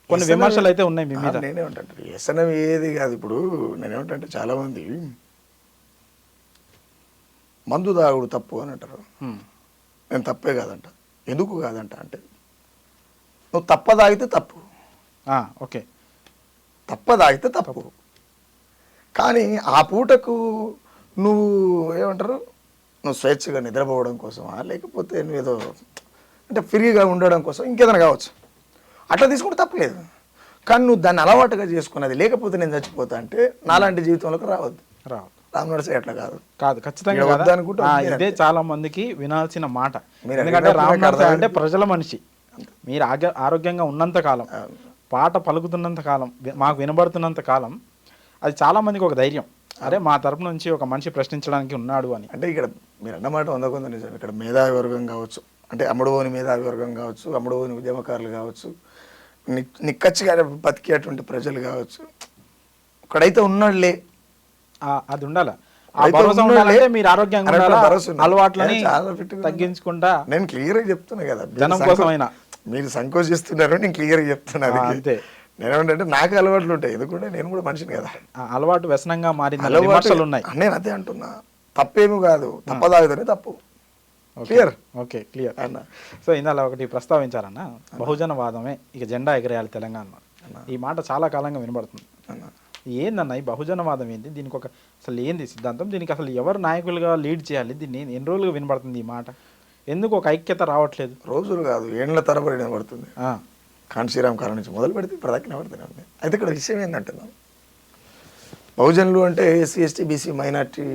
కొన్ని విమర్శలు అయితే ఉన్నాయి మీ మీద. నేనేమంటే వ్యసనం ఏది కాదు. ఇప్పుడు నేనేమంటే చాలామంది మందు తాగుడు తప్పు అని అంటారు. నేను తప్పే కాదంట. ఎందుకు కాదంట అంటే నువ్వు తప్పదాగితే తప్పు, ఓకే, తప్పదాగితే తప్పు. కానీ ఆ పూటకు నువ్వు ఏమంటారు, నువ్వు స్వేచ్ఛగా నిద్రపోవడం కోసమా, లేకపోతే నువ్వేదో అంటే ఫ్రీగా ఉండడం కోసం ఇంకేదైనా కావచ్చు, అట్లా తీసుకుంటే తప్పలేదు. కానీ నువ్వు దాన్ని అలవాటుగా చేసుకున్నది, లేకపోతే నేను చచ్చిపోతా అంటే నాలాంటి జీవితంలోకి రావద్దు. రామనరసయ్య అట్లా కాదు ఖచ్చితంగా కాదు. ఇదే చాలా మందికి వినాల్సిన మాట. ఎందుకంటే రామనరసయ్య అంటే ప్రజల మనిషి. మీరు ఆరోగ్యంగా ఉన్నంత కాలం, పాట పలుకుతున్నంత కాలం, మాకు వినబడుతున్నంత కాలం, అది చాలా మందికి ఒక ధైర్యం. అరే మా తరపు నుంచి ఒక మనిషి ప్రశ్నించడానికి ఉన్నాడు అని. అంటే ఇక్కడ మీరు అన్నమాట 100% నిజం. ఇక్కడ మేధావి వర్గం కావచ్చు, అంటే అమ్ముడుపోని మేధావి వర్గం కావచ్చు, అమ్ముడుపోని ఉద్యమకారులు కావచ్చు, నిక్కచ్చిగా బతికేటువంటి ప్రజలు కావచ్చు, ఇక్కడైతే ఉన్నాడులే అది ఉండాలి. మీరు ఆరోగ్యంగా అలవాట్లని తగ్గించుకుంటా. నేను క్లియర్గా చెప్తున్నా కదా, జనం కోసమైనా మీరు సంకోచిస్తున్నారు, నేను క్లియర్గా చెప్తున్నా. అంతే. నేనేమంటే నాకు అలవాట్లు ఉంటాయి, ఎందుకంటే నేను కూడా మనిషిని కదా. అలవాటు వ్యసనంగా మారింది విమర్శలు ఉన్నాయి. నేను అదే అంటున్నా, తప్పేమీ కాదు, తప్పదాగుతనే తప్పు. క్లియర్. ఓకే, క్లియర్ అన్న. సో ఇందులో ఒకటి ప్రస్తావించారన్న, బహుజనవాదమే ఇక జెండా ఎగరేయాలి తెలంగాణలో. ఈ మాట చాలా కాలంగా వినబడుతుంది. ఏందన్న ఈ బహుజనవాదం ఏంది? దీనికి ఒక అసలు ఏంది సిద్ధాంతం? దీనికి అసలు ఎవరు నాయకులుగా లీడ్ చేయాలి? దీన్ని ఎన్ని రోజులుగా వినబడుతుంది ఈ మాట? ఎందుకు ఒక ఐక్యత రావట్లేదు? రోజులు కాదు, ఏండ్ల తరబడి వినబడుతుంది. కాంశీరామ్ కాలం నుంచి మొదలు పెడితే ఇప్పటిదాకా వినబడుతుంది. అయితే ఇక్కడ విషయం ఏంటంటున్నాం, బహుజనులు అంటే ఎస్సీ ఎస్టీ బీసీ మైనార్టీ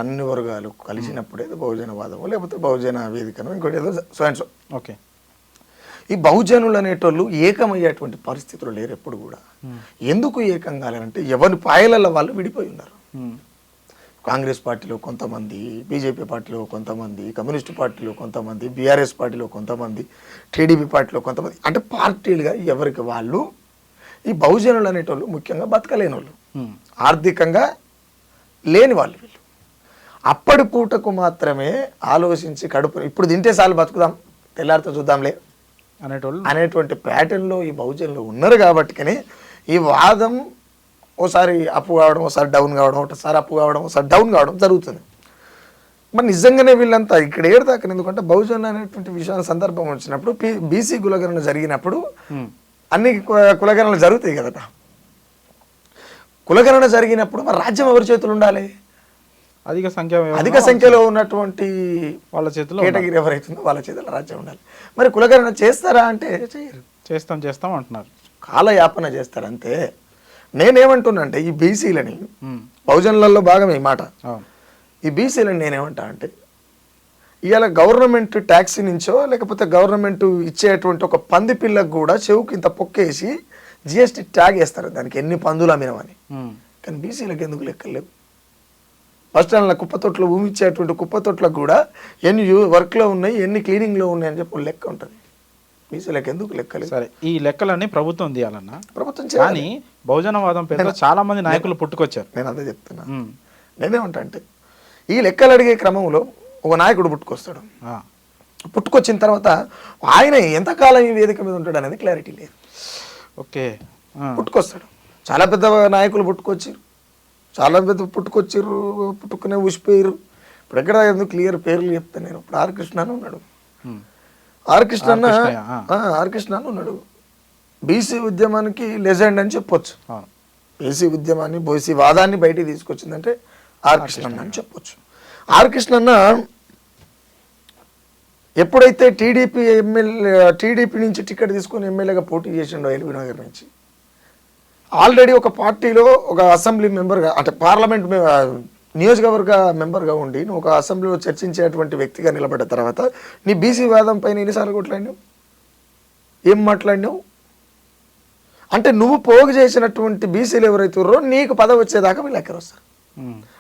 అన్ని వర్గాలు కలిసినప్పుడే బహుజనవాదము, లేకపోతే బహుజన వేదికను, ఇంకోటి ఏదో సో అండ్ సో. ఓకే. ఈ బహుజనులు అనేటోళ్ళు ఏకమయ్యేటువంటి పరిస్థితులు లేరు ఎప్పుడు కూడా. ఎందుకు ఏకం కాలేరంటే ఎవరి పాయలలో వాళ్ళు విడిపోయి ఉన్నారు. కాంగ్రెస్ పార్టీలో కొంతమంది, బీజేపీ పార్టీలో కొంతమంది, కమ్యూనిస్టు పార్టీలో కొంతమంది, బీఆర్ఎస్ పార్టీలో కొంతమంది, టీడీపీ పార్టీలో కొంతమంది, అంటే పార్టీలుగా ఎవరికి వాళ్ళు ఈ బహుజనులు అనేటోళ్ళు ముఖ్యంగా బతకలేని వాళ్ళు, ఆర్థికంగా లేని వాళ్ళు. వీళ్ళు అప్పటి పూటకు మాత్రమే ఆలోచించి కడుపు ఇప్పుడు తింటే చాలు బతుకుదాం, తెల్లారితో చూద్దాంలే అనేటువంటి ప్యాటర్న్లో ఈ బహుజనులు ఉన్నారు. కాబట్టి ఈ వాదం ఓసారి అప్పు కావడం, ఒకసారి డౌన్ కావడం, ఒకసారి అప్పు కావడం, ఒకసారి డౌన్ కావడం జరుగుతుంది. మరి నిజంగానే వీళ్ళంతా ఇక్కడ ఏడదాకా, ఎందుకంటే బహుజన్ అనేటువంటి విషయం సందర్భం వచ్చినప్పుడు, బీసీ కులగణన జరిగినప్పుడు అన్ని కులగణనలు జరుగుతాయి కదా. కులగణన జరిగినప్పుడు మరి రాజ్యం ఎవరి చేతులు ఉండాలి? అధిక సంఖ్యలో ఉన్నటువంటి వాళ్ళ చేతిలో కేటగిరీ ఎవరైతుందో వాళ్ళ చేతిలో రాజ్యం ఉండాలి. మరి కులగణన చేస్తారా అంటే చేయరు. చేస్తాం అంటున్నారు, కాలయాపన చేస్తారు అంతే. నేనేమంటున్నా అంటే ఈ బీసీలని, బహుజనులలో భాగం ఈ మాట, ఈ బీసీలని నేనేమంటా అంటే ఇవాళ గవర్నమెంట్ ట్యాక్స్ నుంచో లేకపోతే గవర్నమెంట్ ఇచ్చేటువంటి ఒక పంది పిల్లకు కూడా చెవుకి ఇంత పొక్కేసి జిఎస్టీ ట్యాగ్ వేస్తారు, దానికి ఎన్ని పందులు అమ్మినమని. కానీ బీసీలకు ఎందుకు లెక్కలేవు? బస్ స్టాండ్ల కుప్పతొట్లు, భూమి ఇచ్చేటువంటి కుప్పతొట్లకు కూడా ఎన్ని వర్క్లో ఉన్నాయి, ఎన్ని క్లీనింగ్లో ఉన్నాయి అని చెప్పి లెక్క ఉంటుంది. బీసీలకు ఎందుకు లెక్కలేదు? సరే, ఈ లెక్కలన్నీ ప్రభుత్వం తీయాలన్నా, ప్రభుత్వం కానీ బహుజనవాదం పేరుతో చాలా మంది నాయకులు పుట్టుకొచ్చారు. నేను అదే చెప్తున్నా. నేనేమంటా అంటే ఈ లెక్కలు అడిగే క్రమంలో ఒక నాయకుడు పుట్టుకొస్తాడు. పుట్టుకొచ్చిన తర్వాత ఆయన ఎంతకాలం ఈ వేదిక మీద ఉంటాడు అనేది క్లారిటీ లేదు. ఓకే, పుట్టుకొస్తాడు. చాలా పెద్ద నాయకులు పుట్టుకొచ్చారు, చాలా పెద్ద పుట్టుకునే ఊసిపోయారు. ఇప్పుడు ఎక్కడ ఎందుకు క్లియర్ పేర్లు చెప్తాను నేను. ఇప్పుడు ఆర్ కృష్ణ అని ఉన్నాడు, ఆర్ కృష్ణ అని ఉన్నాడు. బీసీ ఉద్యమానికి లెజెండ్ అని చెప్పొచ్చు. బీసీ ఉద్యమాన్ని, బీసీ వాదాన్ని బయటికి తీసుకొచ్చిందంటే ఆర్ కృష్ణ అని చెప్పొచ్చు. ఆర్ కృష్ణ ఎప్పుడైతే టీడీపీ నుంచి టికెట్ తీసుకొని ఎమ్మెల్యేగా పోటీ చేసిండో ఎల్బీ నగర్ నుంచి, ఆల్రెడీ ఒక పార్టీలో ఒక అసెంబ్లీ మెంబర్గా, అంటే పార్లమెంట్ నియోజకవర్గ మెంబర్గా ఉండి నువ్వు ఒక అసెంబ్లీలో చర్చించేటువంటి వ్యక్తిగా నిలబడ్డ తర్వాత నీ బీసీ వాదం పైన ఎన్నిసార్లు కొట్లాడినావు, ఏం మాట్లాడినావు? అంటే నువ్వు పోగు చేసినటువంటి బీసీలు ఎవరైతున్నారో నీకు పదవి వచ్చేదాకా వీళ్ళు ఎక్కడ వస్తారు.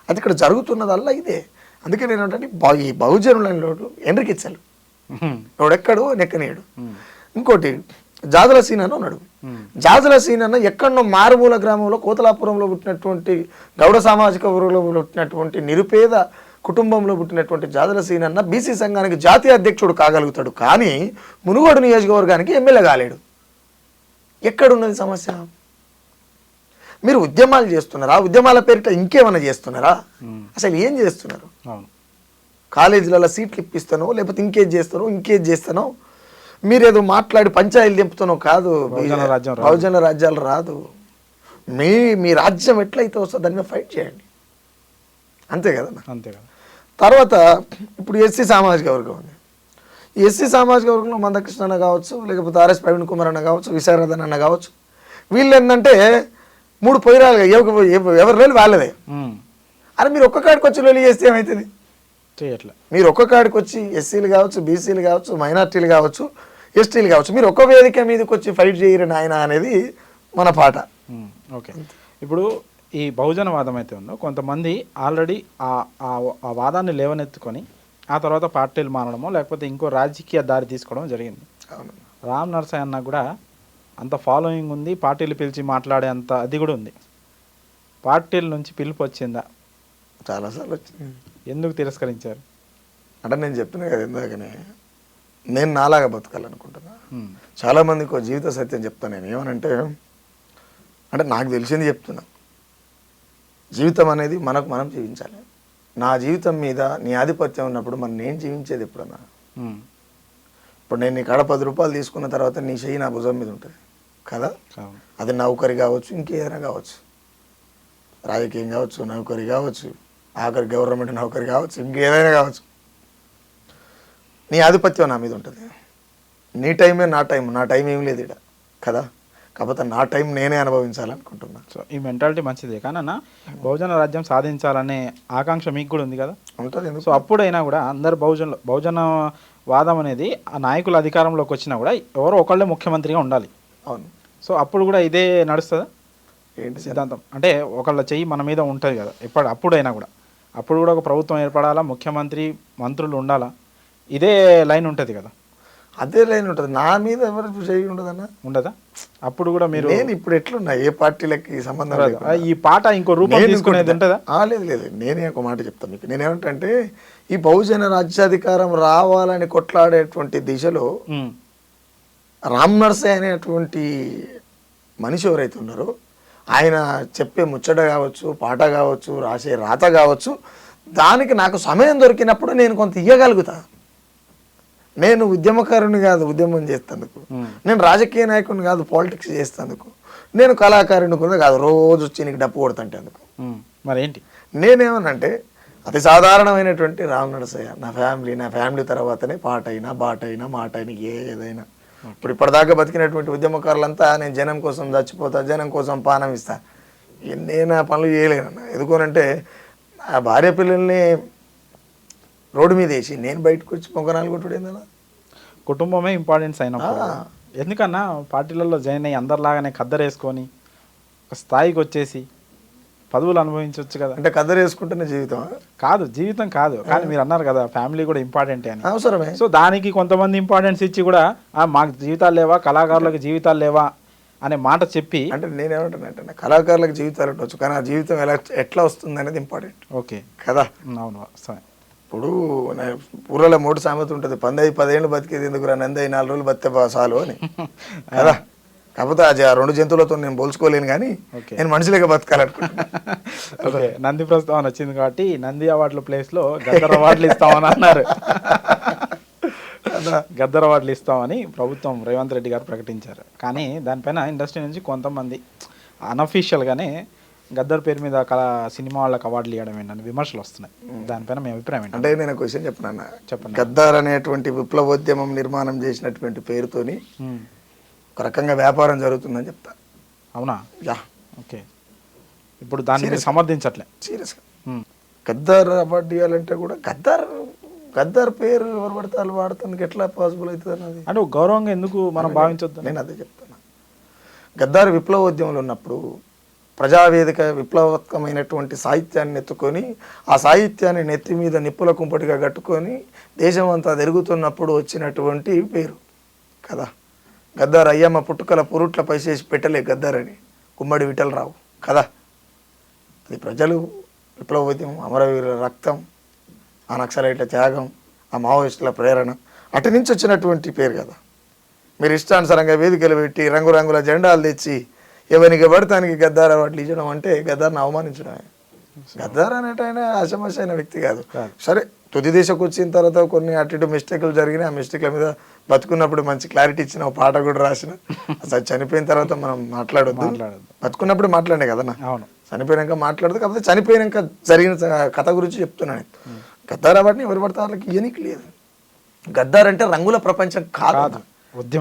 అది ఇక్కడ జరుగుతున్నదల్లా ఇదే. అందుకే నేను అంటే ఈ బహుజనుల ఎండ్రికిచ్చాడు, ఎవడెక్కడు నెక్కనీయడు. ఇంకోటి జాజుల సీన్ అని ఉన్నాడు. జాజుల సీన్ అన్న ఎక్కడో మారుమూల గ్రామంలో కోతలాపురంలో పుట్టినటువంటి గౌడ సామాజిక వర్గంలో పుట్టినటువంటి నిరుపేద కుటుంబంలో పుట్టినటువంటి జాజుల సీన్ అన్న బీసీ సంఘానికి జాతీయ అధ్యక్షుడు కాగలుగుతాడు, కానీ మునుగోడు నియోజకవర్గానికి ఎమ్మెల్యే కాలేడు. ఎక్కడున్నది సమస్య? మీరు ఉద్యమాలు చేస్తున్నారా? ఉద్యమాల పేరిట ఇంకేమైనా చేస్తున్నారా? అసలు ఏం చేస్తున్నారు? కాలేజీలలో సీట్లు ఇప్పిస్తానో లేకపోతే ఇంకేది చేస్తానో మీరేదో మాట్లాడి పంచాయతీలు తెంపుతానో కాదు. బహుజన రాజ్యాలు రాదు. మీ రాజ్యం ఎట్లయితే వస్తుందో దాని మీద ఫైట్ చేయండి. అంతే కదన్నా. అంతే కదా. తర్వాత ఇప్పుడు ఎస్సీ సామాజిక వర్గం ఉంది. ఈ ఎస్సీ సామాజిక వర్గంలో మందకృష్ణ అన్న కావచ్చు, లేకపోతే ఆర్ఎస్ ప్రవీణ్ కుమార్ అన్న కావచ్చు, విశారదన్ అన్న కావచ్చు, వీళ్ళు ఏంటంటే 3 పొయ్యిరాలుగా ఎవరి రోజులు వాళ్ళదే. అరే మీరు ఒక్క కాడికి వచ్చి లొలి చేస్తే ఏమవుతుంది? చేయట్లే. మీరు ఒక్క కాడికి వచ్చి ఎస్సీలు కావచ్చు, బీసీలు కావచ్చు, మైనార్టీలు కావచ్చు, ఎస్టీలు కావచ్చు, మీరు ఒక్క వేదిక మీదకి వచ్చి ఫైట్ చేయరు నాయన అనేది మన పాట. ఓకే. ఇప్పుడు ఈ బహుజనవాదం అయితే ఉందో కొంతమంది ఆల్రెడీ ఆ వాదాన్ని లేవనెత్తుకొని ఆ తర్వాత పార్టీలు మారడమో లేకపోతే ఇంకో రాజకీయ దారి తీసుకోవడం జరిగింది. అవును. రామ్ నరసయ్య అన్న కూడా అంత ఫాలోయింగ్ ఉంది, పార్టీలు పిలిచి మాట్లాడే అంత అది కూడా ఉంది. పార్టీల నుంచి పిలుపు వచ్చిందా? చాలాసార్లు వచ్చింది. ఎందుకు తిరస్కరించారు? అంటే నేను చెప్పిన కదా ఇందాకనే, నేను నాలాగా బతకాలనుకుంటున్నా. చాలామందికి ఒక జీవిత సత్యం చెప్తాను నేను. ఏమనంటే, అంటే నాకు తెలిసింది చెప్తున్నా, జీవితం అనేది మనకు మనం జీవించాలి. నా జీవితం మీద నీ ఆధిపత్యం ఉన్నప్పుడు మనం నేను జీవించేది ఎప్పుడన్నా? ఇప్పుడు నేను నీ కాడ 10 రూపాయలు తీసుకున్న తర్వాత నీ చెయ్యి నా భుజం మీద ఉంటుంది కదా. అది నౌకరి కావచ్చు, ఇంకేదైనా కావచ్చు, రాజకీయం కావచ్చు, నౌకరి కావచ్చు, ఆఖరి గవర్నమెంట్ నౌకరి కావచ్చు, ఇంకేదైనా కావచ్చు. నీ ఆధిపత్యం నా మీద ఉంటుంది. నీ టైమే నా టైం, నా టైం ఏం లేదు ఇక్కడ కదా. కాకపోతే నా టైం నేనే అనుభవించాలనుకుంటున్నా. సో ఈ మెంటాలిటీ మంచిదే. కానీ అన్న, బహుజన రాజ్యం సాధించాలనే ఆకాంక్ష మీకు కూడా ఉంది కదా. ఉంటుంది. సో అప్పుడైనా కూడా అందరు బహుజన వాదం అనేది ఆ నాయకుల అధికారంలోకి వచ్చినా కూడా ఎవరో ఒకళ్ళే ముఖ్యమంత్రిగా ఉండాలి. అవును. సో అప్పుడు కూడా ఇదే నడుస్తుందా ఏంటి సిద్ధాంతం? అంటే ఒకళ్ళ చెయ్యి మన మీద ఉంటుంది కదా అప్పుడైనా కూడా, అప్పుడు కూడా ఒక ప్రభుత్వం ఏర్పడాలా, ముఖ్యమంత్రి మంత్రులు ఉండాలా, ఇదే లైన్ ఉంటుంది కదా. అదే లైన్ ఉంటుంది. నా మీద ఎవరు చేయి ఉండదన్నా? ఉండదా? అప్పుడు కూడా మీరు, నేను ఇప్పుడు ఎట్లున్నా, ఏ పార్టీలకి సంబంధం లేదు. ఈ పాట ఇంకో రూపం తీసుకునేది ఉంటుందా? లేదు. నేనే ఒక మాట చెప్తాను మీకు. నేనేమంటే, ఈ బహుజన రాజ్యాధికారం రావాలని కొట్లాడేటువంటి దిశలో రామ్ నరసయ్య అనేటువంటి మనిషి ఎవరైతే ఉన్నారో, ఆయన చెప్పే ముచ్చట కావచ్చు, పాట కావచ్చు, రాసే రాత కావచ్చు, దానికి నాకు సమయం దొరికినప్పుడు నేను కొంత ఇయ్యగలుగుతా. నేను ఉద్యమకారుని కాదు ఉద్యమం చేస్తేందుకు, నేను రాజకీయ నాయకుని కాదు పాలిటిక్స్ చేస్తేందుకు, నేను కళాకారుని కూడా కాదు రోజు వచ్చి నీకు డప్పు కొడుతుంటేందుకు. మరేంటి నేనేమనంటే, అతి సాధారణమైనటువంటి రామ్ నరసయ్య, నా ఫ్యామిలీ తర్వాతనే పాట అయినా, బాట అయినా, మాట అయినా, ఏదైనా. ఇప్పుడు ఇప్పటిదాకా బతికినటువంటి ఉద్యమకారులంతా నేను జనం కోసం చచ్చిపోతా, జనం కోసం పానం ఇస్తా, నేను ఆ పనులు చేయలేనన్నా. ఎందుకోనంటే ఆ భార్య పిల్లల్ని రోడ్డు మీద వేసి నేను బయటకు వచ్చి పొంగనాలు కొట్టుడు ఏందన్నా? కుటుంబమే ఇంపార్టెన్స్ అయినప్పుడు ఎందుకన్నా పార్టీలలో జాయిన్ అయ్యి అందరిలాగానే ఖద్దరేసుకొని ఒక స్థాయికి వచ్చేసి పదవులు అనుభవించవచ్చు కదా. అంటే ఖద్దరేసుకుంటేనే జీవితం కాదు, జీవితం కాదు. కానీ మీరు అన్నారు కదా ఫ్యామిలీ కూడా ఇంపార్టెంటే అని. అవసరమే. సో దానికి కొంతమంది ఇంపార్టెన్స్ ఇచ్చి కూడా మాకు జీవితాలు లేవా, కళాకారులకు జీవితాలు లేవా అనే మాట చెప్పి, అంటే నేనేమంటానంటే, కళాకారులకు జీవితాలు ఉండొచ్చు, కానీ ఆ జీవితం ఎట్లా వస్తుంది అనేది ఇంపార్టెంట్. ఓకే కదా. అవును. ఇప్పుడు ఊళ్ళలో 3 సామెత ఉంటుంది, 10 ఏళ్ళు బతికేది ఎందుకురా, నంది 4 రోజులు బతికే చాలు అని కదా. కాకపోతే ఆ 2 జంతువులతో నేను పోల్చుకోలేను, కానీ నేను మనిషిలేక బతకాలనుకుంటున్నాను. నంది ప్రస్తావన వచ్చింది కాబట్టి నంది అవార్డుల ప్లేస్ లో గద్దర్ అవార్డులు ఇస్తామని అన్నారు. గద్దర్ అవార్డులు ఇస్తామని ప్రభుత్వం రేవంత్ రెడ్డి గారు ప్రకటించారు. కానీ దానిపైన ఇండస్ట్రీ నుంచి కొంతమంది అన్అఫీషియల్గానే గద్దర్ పేరు మీద సినిమా వాళ్ళకి అవార్డులు ఇవ్వడం ఏంటని విమర్శలు వస్తున్నాయి. దానిపైన మీ అభిప్రాయం ఏంటి? అంటే నేను క్వశ్చన్ చెప్పినా, చెప్పండి. గద్దర్ అనేటువంటి విప్లవోద్యమం నిర్మాణం చేసినటువంటి పేరుతోని ఒక రకంగా వ్యాపారం జరుగుతుందని చెప్తా. అవునా? యా. ఓకే. ఇప్పుడు దాన్ని సమర్థించట్లే సీరియస్గా. గద్దర్ అవార్డు ఇవ్వాలంటే కూడా గద్దర్ పేరు ఎవరు పడితే వాళ్ళు వాడుతుంది, ఎట్లా పాసిబుల్ అవుతుంది అన్నది అంటే గౌరవంగా ఎందుకు మనం భావించొద్దు? నేను అదే చెప్తాను. గద్దర్ విప్లవోద్యమంలో ఉన్నప్పుడు ప్రజావేదిక విప్లవాత్మకమైనటువంటి సాహిత్యాన్ని ఎత్తుకొని, ఆ సాహిత్యాన్ని నెత్తి మీద నిప్పుల కుంపటిగా కట్టుకొని దేశం అంతా తిరుగుతున్నప్పుడు వచ్చినటువంటి పేరు కదా. గద్దర్ అయ్యమ్మ పుట్టుకల పురుట్ల పైసేసి పెట్టలే గద్దర్ అని గుమ్మడి విఠలరావు కదా. అది ప్రజలు విప్లవోద్యమం, అమరవీరుల రక్తం, ఆ నక్సలైట్ల త్యాగం, ఆ మావోయిస్టుల ప్రేరణ, అటు నుంచి వచ్చినటువంటి పేరు కదా. మీరు ఇష్టానుసారంగా వేదికలు పెట్టి రంగురంగుల జెండాలు తెచ్చి ఎవరికి పడతానికి గద్దార్ అవార్డులు ఇచ్చడం అంటే గద్దార్ని అవమానించడమే. గద్దార్ అనేటైనా అసమస్య అయిన వ్యక్తి కాదు. సరే, తుది దిశకు వచ్చిన తర్వాత కొన్ని అటు ఇటు మిస్టేక్లు జరిగినాయి. ఆ మిస్టేక్ల మీద బతుకున్నప్పుడు మంచి క్లారిటీ ఇచ్చిన ఒక పాట కూడా రాసిన. అసలు చనిపోయిన తర్వాత మనం మాట్లాడొద్దు, బతుకున్నప్పుడు మాట్లాడే కదన్నా. అవును. చనిపోయినాక మాట్లాడదు, కాకపోతే చనిపోయినాక జరిగిన కథ గురించి చెప్తున్నాను. గద్దార్ అవార్డుని ఎవరు పడతా వాళ్ళకి ఇయనికి లేదు. గద్దార్ అంటే రంగుల ప్రపంచం కాదు.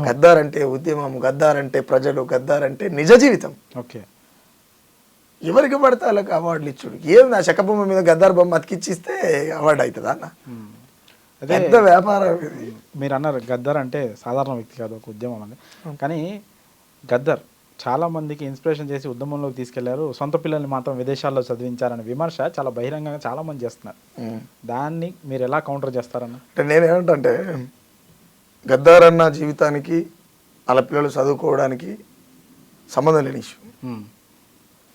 గద్దార్ అంటే ఉద్యమం, గద్దార్ అంటే ప్రజలు, గద్దార్ అంటే నిజ జీవితం. ఓకే, ఎవరికి పడితే వాళ్ళకి అవార్డులు ఇచ్చుడు ఏం? నా చెక్క బొమ్మ మీద గద్దార్ బొమ్మ అతికిచ్చిస్తే అవార్డు అవుతుందా అన్న? పెద్ద వ్యాపారం ఇది. మీరు అన్నారు గద్దర్ అంటే సాధారణ వ్యక్తి కాదు, ఒక ఉద్యమం అని. కానీ గద్దర్ చాలా మందికి ఇన్స్పిరేషన్ చేసి ఉద్యమంలోకి తీసుకెళ్లారు, సొంత పిల్లల్ని మాత్రం విదేశాల్లో చదివించారనే విమర్శ చాలా బహిరంగంగా చాలా మంది చేస్తున్నారు. దాన్ని మీరు ఎలా కౌంటర్ చేస్తారన్న? అంటే నేనేమంటే గద్దార్ అన్న జీవితానికి వాళ్ళ పిల్లలు చదువుకోవడానికి సంబంధం లేని ఇష్యూ.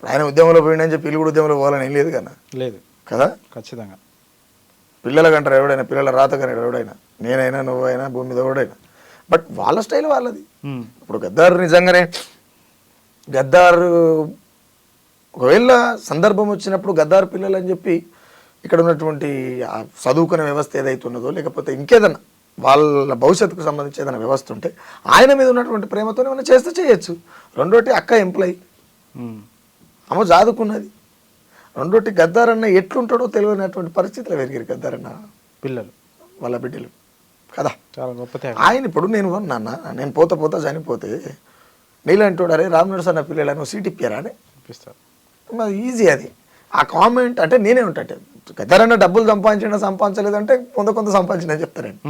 ఆయన ఉద్యమంలో పోయిండని చెప్పి పిల్లలు కూడా ఉద్యమంలో పోవాలని ఏం లేదు కదా. లేదు కదా, ఖచ్చితంగా. పిల్లల కంటారు ఎవడైనా, పిల్లల రాతగానే ఎవడైనా, నేనైనా నువ్వైనా భూమి మీద ఎవడైనా, బట్ వాళ్ళ స్టైల్ వాళ్ళది. ఇప్పుడు గద్దారు నిజంగానే గద్దారు ఒకవేళ సందర్భం వచ్చినప్పుడు గద్దారు పిల్లలు అని చెప్పి ఇక్కడ ఉన్నటువంటి చదువుకునే వ్యవస్థ ఏదైతే ఉన్నదో, లేకపోతే ఇంకేదన్నా వాళ్ళ భవిష్యత్తుకు సంబంధించి ఏదైనా వ్యవస్థ ఉంటే ఆయన మీద ఉన్నటువంటి ప్రేమతో ఏమైనా చేస్తే చేయొచ్చు. రెండోటి అక్క ఎంప్లాయీ, ఆమె చదువుకున్నది. రెండోటి గద్దారన్న ఎట్లుంటాడో తెలియనటువంటి పరిస్థితులు పెరిగారు గద్దారన్న పిల్లలు, వాళ్ళ బిడ్డలు కదా. చాలా గొప్ప. ఆయన ఇప్పుడు నేను పోతా చనిపోతే నీళ్ళంటాడు, అరే రామనరస అన్న పిల్లలను సీట్ ఇప్పారా అని అనిపిస్తారు. ఈజీ అది. ఆ కామెంట్ అంటే నేనే ఉంటాంటే గద్దారన్న డబ్బులు సంపాదించలేదంటే కొంత సంపాదించిన చెప్తారండి.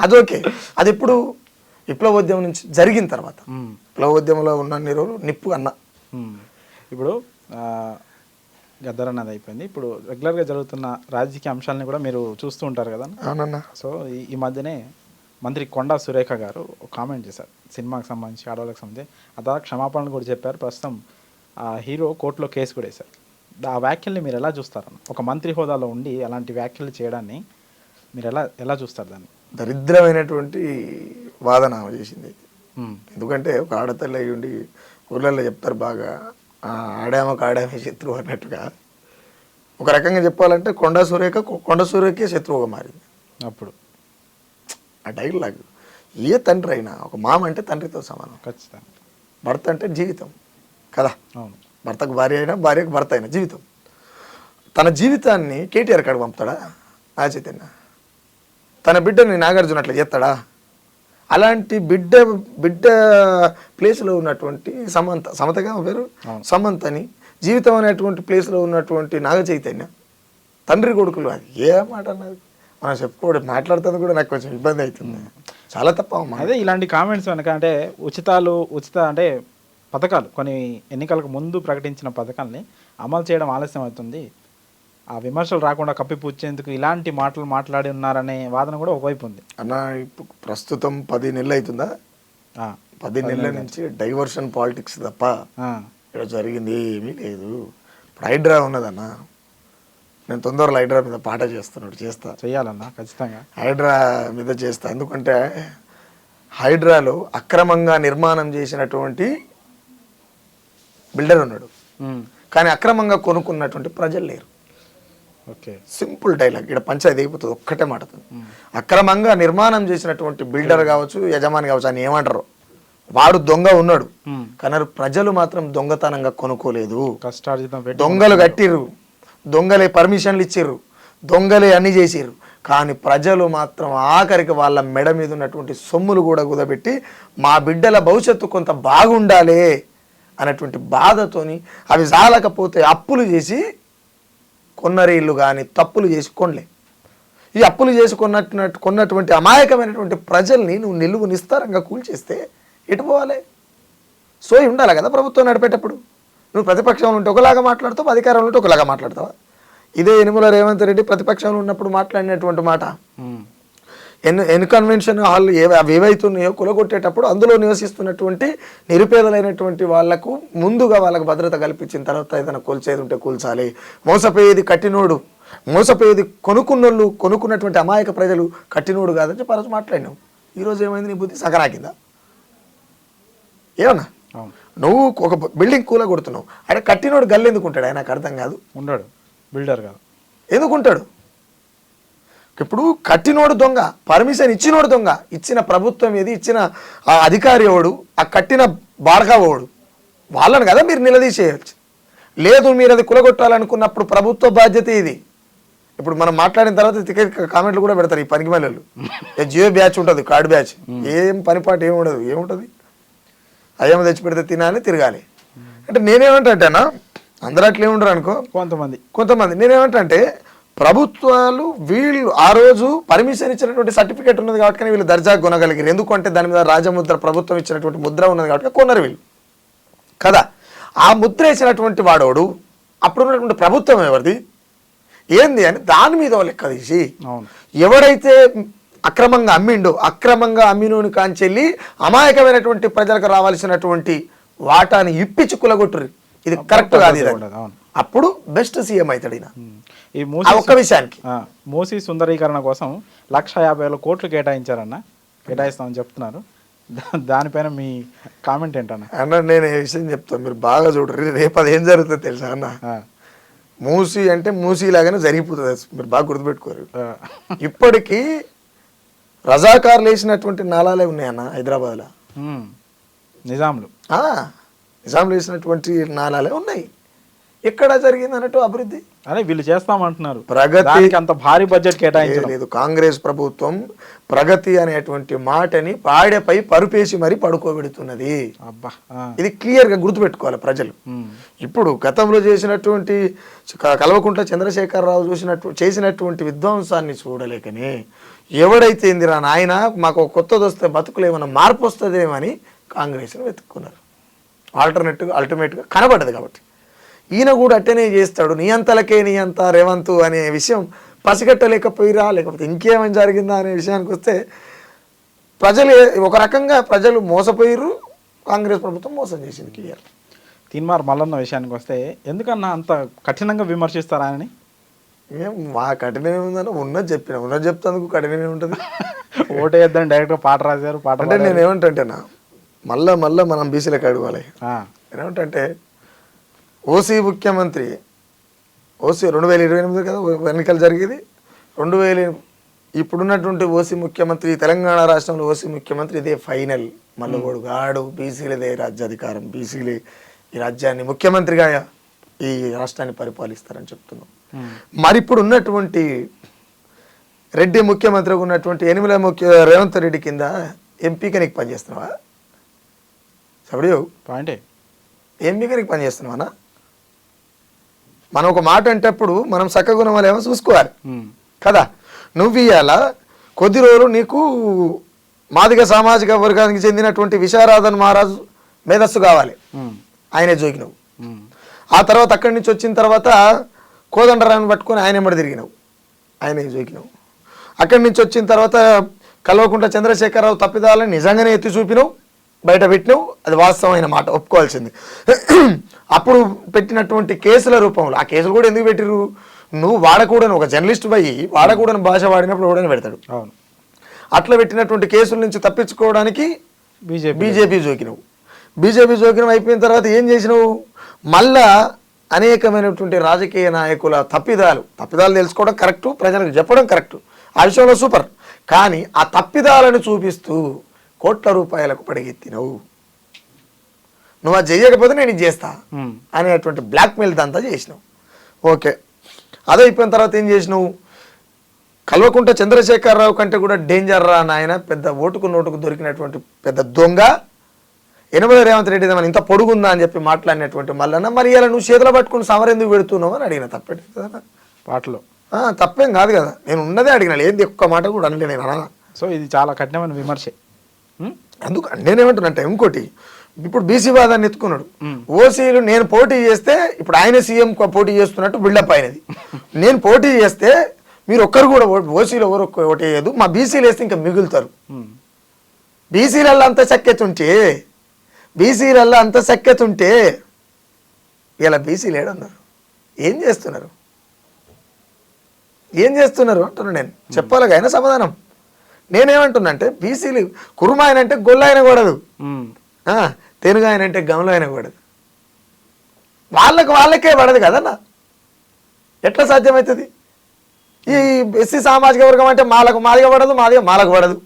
అదొకే. అది ఎప్పుడు విప్లవోద్యమం నుంచి జరిగిన తర్వాత, విప్లవోద్యమంలో ఉన్న రోజులు నిప్పు అన్న. ఇప్పుడు గద్దర్ అన్నది అయిపోయింది. ఇప్పుడు రెగ్యులర్గా జరుగుతున్న రాజకీయ అంశాలని కూడా మీరు చూస్తూ ఉంటారు కదా. అవునన్నా. సో ఈ మధ్యనే మంత్రి కొండా సురేఖ గారు కామెంట్ చేశారు సినిమాకి సంబంధించి, ఆడవాళ్ళకి సంబంధించి. అదా క్షమాపణలు కూడా చెప్పారు. ప్రస్తుతం ఆ హీరో కోర్టులో కేసు కూడా వేశారు. ఆ వ్యాఖ్యల్ని మీరు ఎలా చూస్తారన్న? ఒక మంత్రి హోదాలో ఉండి అలాంటి వ్యాఖ్యలు చేయడాన్ని మీరు ఎలా చూస్తారు? దాన్ని దరిద్రమైనటువంటి వాదన చేసింది. ఎందుకంటే ఒక ఆడతల్లి అయ్యి ఉండి ఊళ్ళల్లో చెప్తారు బాగా, ఆడామే శత్రువు అన్నట్టుగా. ఒక రకంగా చెప్పాలంటే కొండా సురేఖే శత్రువుగా మారింది అప్పుడు. ఆ డైలాగ్ ఏ తండ్రి అయినా, ఒక మామ అంటే తండ్రితో సమానం ఖచ్చితంగా. భర్త అంటే జీవితం కదా. అవును, భర్తకు భార్య అయినా, భార్యకు భర్త అయినా జీవితం. తన జీవితాన్ని కేటీఆర్ కాడికి పంపుతాడా నా చైతన్య? తన బిడ్డని నాగార్జున అట్లా చేస్తాడా? అలాంటి బిడ్డ ప్లేస్లో ఉన్నటువంటి సమతగా పేరు సమంతని, జీవితం అనేటువంటి ప్లేస్లో ఉన్నటువంటి నాగ చైతన్య తండ్రి కొడుకులు, అది ఏ మాట అన్నది మనం చెప్పుకోవడం, మాట్లాడుతుంది కూడా నాకు కొంచెం ఇబ్బంది అవుతుంది. చాలా తప్ప. అదే ఇలాంటి కామెంట్స్ వెనక అంటే ఉచిత అంటే పథకాలు, కొన్ని ఎన్నికలకు ముందు ప్రకటించిన పథకాలని అమలు చేయడం ఆలస్యం అవుతుంది, ఆ విమర్శలు రాకుండా కప్పిపుచ్చేందుకు ఇలాంటి మాటలు మాట్లాడి ఉన్నారనే వాదన కూడా ఒకవైపు ఉంది అన్న. ఇప్పుడు ప్రస్తుతం 10 నెలలు అవుతుందా? 10 నెలల నుంచి డైవర్షన్ పాలిటిక్స్ తప్ప ఇక్కడ జరిగింది ఏమీ లేదు. ఇప్పుడు హైడ్రా ఉన్నదన్న, నేను తొందరలో హైడ్రా మీద పాట చేయాలన్నా ఖచ్చితంగా హైడ్రా మీద చేస్తా. ఎందుకంటే హైడ్రాలో అక్రమంగా నిర్మాణం చేసినటువంటి బిల్డర్ ఉన్నాడు, కానీ అక్రమంగా కొనుక్కున్నటువంటి ప్రజలు లేరు. Okay, simple dialogue. ఇక్కడ పంచాయతీ అయిపోతుంది ఒక్కటే మాటతో. అక్రమంగా నిర్మాణం చేసినటువంటి బిల్డర్ కావచ్చు, యజమాని కావచ్చు, అని ఏమంటారు, వాడు దొంగ ఉన్నాడు, కానీ ప్రజలు మాత్రం దొంగతనంగా కొనుక్కోలేదు. దొంగలు కట్టిర్రు, దొంగలే పర్మిషన్లు ఇచ్చిర్రు, దొంగలే అన్ని చేసిర్రు, కానీ ప్రజలు మాత్రం ఆఖరికి వాళ్ళ మెడ మీద ఉన్నటువంటి సొమ్ములు కూడా కుదబెట్టి మా బిడ్డల భవిష్యత్తు కొంత బాగుండాలి అనేటువంటి బాధతోని అవి చాలకపోతే అప్పులు చేసి కొన్నరీళ్ళు కానీ తప్పులు చేసి కొనలే. ఈ అప్పులు చేసి కొన్నటువంటి అమాయకమైనటువంటి ప్రజల్ని నువ్వు నిలువు నిస్తారంగా కూల్చేస్తే ఎటు పోవాలి? సోయి ఉండాలి కదా ప్రభుత్వం నడిపేటప్పుడు. నువ్వు ప్రతిపక్షంలో ఉంటే ఒకలాగా మాట్లాడతావు, అధికారంలో ఉంటే ఒకలాగా మాట్లాడతావా? ఇదే యనుమల రేవంత్ రెడ్డి ప్రతిపక్షంలో ఉన్నప్పుడు మాట్లాడినటువంటి మాట, కన్వెన్షన్ హాల్ ఏవైతున్నాయో కులగొట్టేటప్పుడు అందులో నివసిస్తున్నటువంటి నిరుపేదలైనటువంటి వాళ్లకు ముందుగా వాళ్ళకు భద్రత కల్పించిన తర్వాత ఏదైనా కూల్చేది ఉంటే కూల్చాలి. మోసపోయేది కట్టినోడు, మోసపోయేది కొనుక్కున్నటువంటి అమాయక ప్రజలు కట్టినోడు కాదని చెప్పి ఆ రోజు మాట్లాడినావు. ఈరోజు ఏమైంది? నీ బుద్ధి సగనాకిందా? ఏమన్నా నువ్వు ఒక బిల్డింగ్ కూల కొడుతున్నావు, అంటే కట్టినోడు గల్లు ఎందుకు ఉంటాడు? ఆయన నాకు అర్థం కాదు. ఉంటాడు, బిల్డర్ కాదు, ఎందుకుంటాడు? ఇప్పుడు కట్టినోడు దొంగ, పర్మిషన్ ఇచ్చినోడు దొంగ, ఇచ్చిన ప్రభుత్వం ఏది, ఇచ్చిన అధికారి ఎవడు, ఆ కట్టిన బాడగా ఓడు, వాళ్ళని కదా మీరు నిలదీసేయచ్చు. లేదు మీరు అది కులగొట్టాలనుకున్నప్పుడు ప్రభుత్వ బాధ్యత ఇది. ఇప్పుడు మనం మాట్లాడిన తర్వాత కామెంట్లు కూడా పెడతారు ఈ పనికి మళ్ళీ జియో బ్యాచ్ ఉంటుంది, కార్డు బ్యాచ్, ఏం పనిపాటు ఏముంటుంది, అయ్యమ్మ తెచ్చి పెడితే తినాలి తిరగాలి. అంటే నేనేమంటానా, అందరూ అట్లే ఉండరు అనుకో, కొంతమంది నేనేమంటే ప్రభుత్వాలు వీళ్ళు ఆ రోజు పర్మిషన్ ఇచ్చినటువంటి సర్టిఫికేట్ ఉన్నది కాబట్టి వీళ్ళు దర్జా కొనగలిగారు. ఎందుకంటే దాని మీద రాజముద్ర ప్రభుత్వం ఇచ్చినటువంటి ముద్ర ఉన్నది కాబట్టి కొనరు వీళ్ళు కదా. ఆ ముద్ర వేసినటువంటి వాడోడు అప్పుడు ఉన్నటువంటి ప్రభుత్వం ఎవరిది ఏంది అని దాని మీద లెక్క తీసి ఎవడైతే అక్రమంగా అమ్మినోని కాంచెల్లి అమాయకమైనటువంటి ప్రజలకు రావాల్సినటువంటి వాటాని ఇప్పించి కులగొట్టురు. ఇది కరెక్ట్ కాదు. అప్పుడు బెస్ట్ సీఎం అవుతాడు ఈయన. ఈ ఒక్క విషయానికి మూసీ సుందరీకరణ కోసం 150,000 కోట్లు కేటాయిస్తామని చెప్తున్నారు. దానిపైన మీ కామెంట్ ఏంటన్నా? అన్న నేను ఈ విషయం చెప్తాను, మీరు బాగా చూడరు. రేపు అది ఏం జరుగుతుంది తెలుసా అన్న, మూసీ అంటే మూసీ లాగానే జరిగిపోతుంది. మీరు బాగా గుర్తుపెట్టుకోరు. ఇప్పటికీ రజాకారులు వేసినటువంటి నాలాలే ఉన్నాయన్న హైదరాబాద్లో. నిజాంలు వేసినటువంటి నాలాలే ఉన్నాయి. ఎక్కడ జరిగింది అన్నట్టు అభివృద్ధి అదే వీళ్ళు చేస్తామంటున్నారు. ప్రగతి అంత భారీ బడ్జెట్ కేటాయించలేదు. కాంగ్రెస్ ప్రభుత్వం ప్రగతి అనేటువంటి మాటని పాడెపై పరుపేసి మరి పడుకోబెడుతున్నది. ఇది క్లియర్ గా గుర్తుపెట్టుకోవాలి ప్రజలు. ఇప్పుడు గతంలో చేసినటువంటి కల్వకుంట్ల చంద్రశేఖరరావు చేసినటువంటి విధ్వంసాన్ని చూడలేకనే ఎవడైతే ఇందిరా నాయన మాకు కొత్తది వస్తే బతుకులు ఏమైనా మార్పు వస్తుందేమని కాంగ్రెస్ని వెతుక్కున్నారు. అల్టిమేట్గా కనబడ్డది. కాబట్టి ఈయన కూడా అట్టనే చేస్తాడు, నీ అంత రేవంత్ అనే విషయం పసిగట్టలేకపోయిరా, లేకపోతే ఇంకేమైనా జరిగిందా అనే విషయానికి వస్తే ప్రజలు ఒక రకంగా మోసపోయిర్రు, కాంగ్రెస్ ప్రభుత్వం మోసం చేసింది క్లియర్. తీన్మార్ మల్లన్న విషయానికి వస్తే ఎందుకన్నా అంత కఠినంగా విమర్శిస్తారా అని? మా కఠినమే ఉందని ఉన్నది చెప్తాను కఠినమే ఉంటుంది. ఓటేద్దని డైరెక్ట్గా పాట రాశారు. పాట అంటే నేను ఏమంటేనా మళ్ళా మనం బీసీలకు అడగాలి. ఏమంటే ఓసీ ముఖ్యమంత్రి 2028 కదా ఎన్నికలు జరిగేది. 2000 ఇప్పుడున్నటువంటి ఓసీ ముఖ్యమంత్రి, తెలంగాణ రాష్ట్రంలో ఓసీ ముఖ్యమంత్రి ఇదే ఫైనల్. మల్లగోడు గాడు, బీసీలదే రాజ్యాధికారం, బీసీలే ఈ రాజ్యాన్ని ముఖ్యమంత్రిగా ఈ రాష్ట్రాన్ని పరిపాలిస్తారని చెప్తున్నాం. మరి ఇప్పుడు ఉన్నటువంటి రెడ్డి ముఖ్యమంత్రిగా ఉన్నటువంటి రేవంత్ రెడ్డి కింద ఎంపీగా నీకు పనిచేస్తున్నావా? సబడియో పాయింటే ఎంపీగా నీకు పనిచేస్తున్నావా? మనం ఒక మాట అంటేప్పుడు మనం చక్కగుణం వల్ల ఏమో చూసుకోవాలి కదా. నువ్వు ఇవాళ కొద్ది రోజులు నీకు మాదిగ సామాజిక వర్గానికి చెందినటువంటి విశారాధన్ మహారాజు మేధస్సు కావాలి, ఆయనే జోకినవు. ఆ తర్వాత అక్కడి నుంచి వచ్చిన తర్వాత కోదండరాన్ని పట్టుకొని ఆయన ఎమ్మడి తిరిగినావు, ఆయనే జోకినావు. అక్కడి నుంచి వచ్చిన తర్వాత కల్వకుంట్ల చంద్రశేఖరరావు తప్పిదాలని నిజంగానే ఎత్తి చూపినావు, బయట పెట్టినావు. అది వాస్తవమైన మాట, ఒప్పుకోవాల్సింది. అప్పుడు పెట్టినటువంటి కేసుల రూపంలో ఆ కేసులు కూడా ఎందుకు పెట్టిరు? నువ్వు వాడకూడని ఒక జర్నలిస్ట్ పోయి వాడకూడని భాష వాడినప్పుడు ఎవడని పెడతాడు. అట్లా పెట్టినటువంటి కేసుల నుంచి తప్పించుకోవడానికి బీజేపీ జోకినవు. బీజేపీ జోకినం అయిపోయిన తర్వాత ఏం చేసినావు? మళ్ళా అనేకమైనటువంటి రాజకీయ నాయకుల తప్పిదాలు తెలుసుకోవడం కరెక్టు, ప్రజలకు చెప్పడం కరెక్టు, ఆ విషయంలో సూపర్. కానీ ఆ తప్పిదాలను చూపిస్తూ కోట్ల రూపాయలకు పడిగెత్తినవు. నువ్వు అది చేయకపోతే నేను ఇది చేస్తా అనేటువంటి బ్లాక్మెయిల్ అంతా చేసినావు. ఓకే, అదే అయిపోయిన తర్వాత ఏం చేసినావు? కల్వకుంట్ల చంద్రశేఖరరావు కంటే కూడా డేంజర్ రా నాయన, పెద్ద ఓటుకు నోటుకు దొరికినటువంటి పెద్ద దొంగ యనమల రేవంత్ రెడ్డి మన ఇంత పొడుగుందా అని చెప్పి మాట్లాడినటువంటి మల్లన్న, మరి ఇలా నువ్వు చేతులు పట్టుకుని సమరెందుకు పెడుతున్నావు అని అడిగిన. తప్పేంటి పాటలో? తప్పేం కాదు కదా, నేను ఉన్నదే అడిగినా, ఏంది ఒక్క మాట కూడా అనలే నేను అన్నా. సో ఇది చాలా కఠినమైన విమర్శే. అందుకు నేనేమంటున్నంటే ఇంకోటి, ఇప్పుడు బీసీ వాదాన్ని ఎత్తుకున్నాడు. ఓసీలు నేను పోటీ చేస్తే ఇప్పుడు ఆయన సీఎం పోటీ చేస్తున్నట్టు బిల్డప్ అయినది. నేను పోటీ చేస్తే మీరు ఒక్కరు కూడా ఓసీలు ఎవరు ఓటు వేయదు, మా బీసీలు వేస్తే ఇంకా మిగులుతారు. బీసీలల్లో అంత సఖ్యత ఉంటే ఇలా బీసీలు ఏడన్నారు? ఏం చేస్తున్నారు అంటున్నా నేను. చెప్పాలి ఆయన సమాధానం. నేనేమంటున్నా అంటే బీసీలు కురుమ ఆయన అంటే గొల్ల ఆయన కూడదు, తెనుగు ఆయన అంటే గమలో ఆయన కూడదు. వాళ్ళకే పడదు కదన్నా, ఎట్లా సాధ్యమవుతుంది? ఈ ఎస్సీ సామాజిక వర్గం అంటే మాదిగ పడదు, మాలకు పడదు.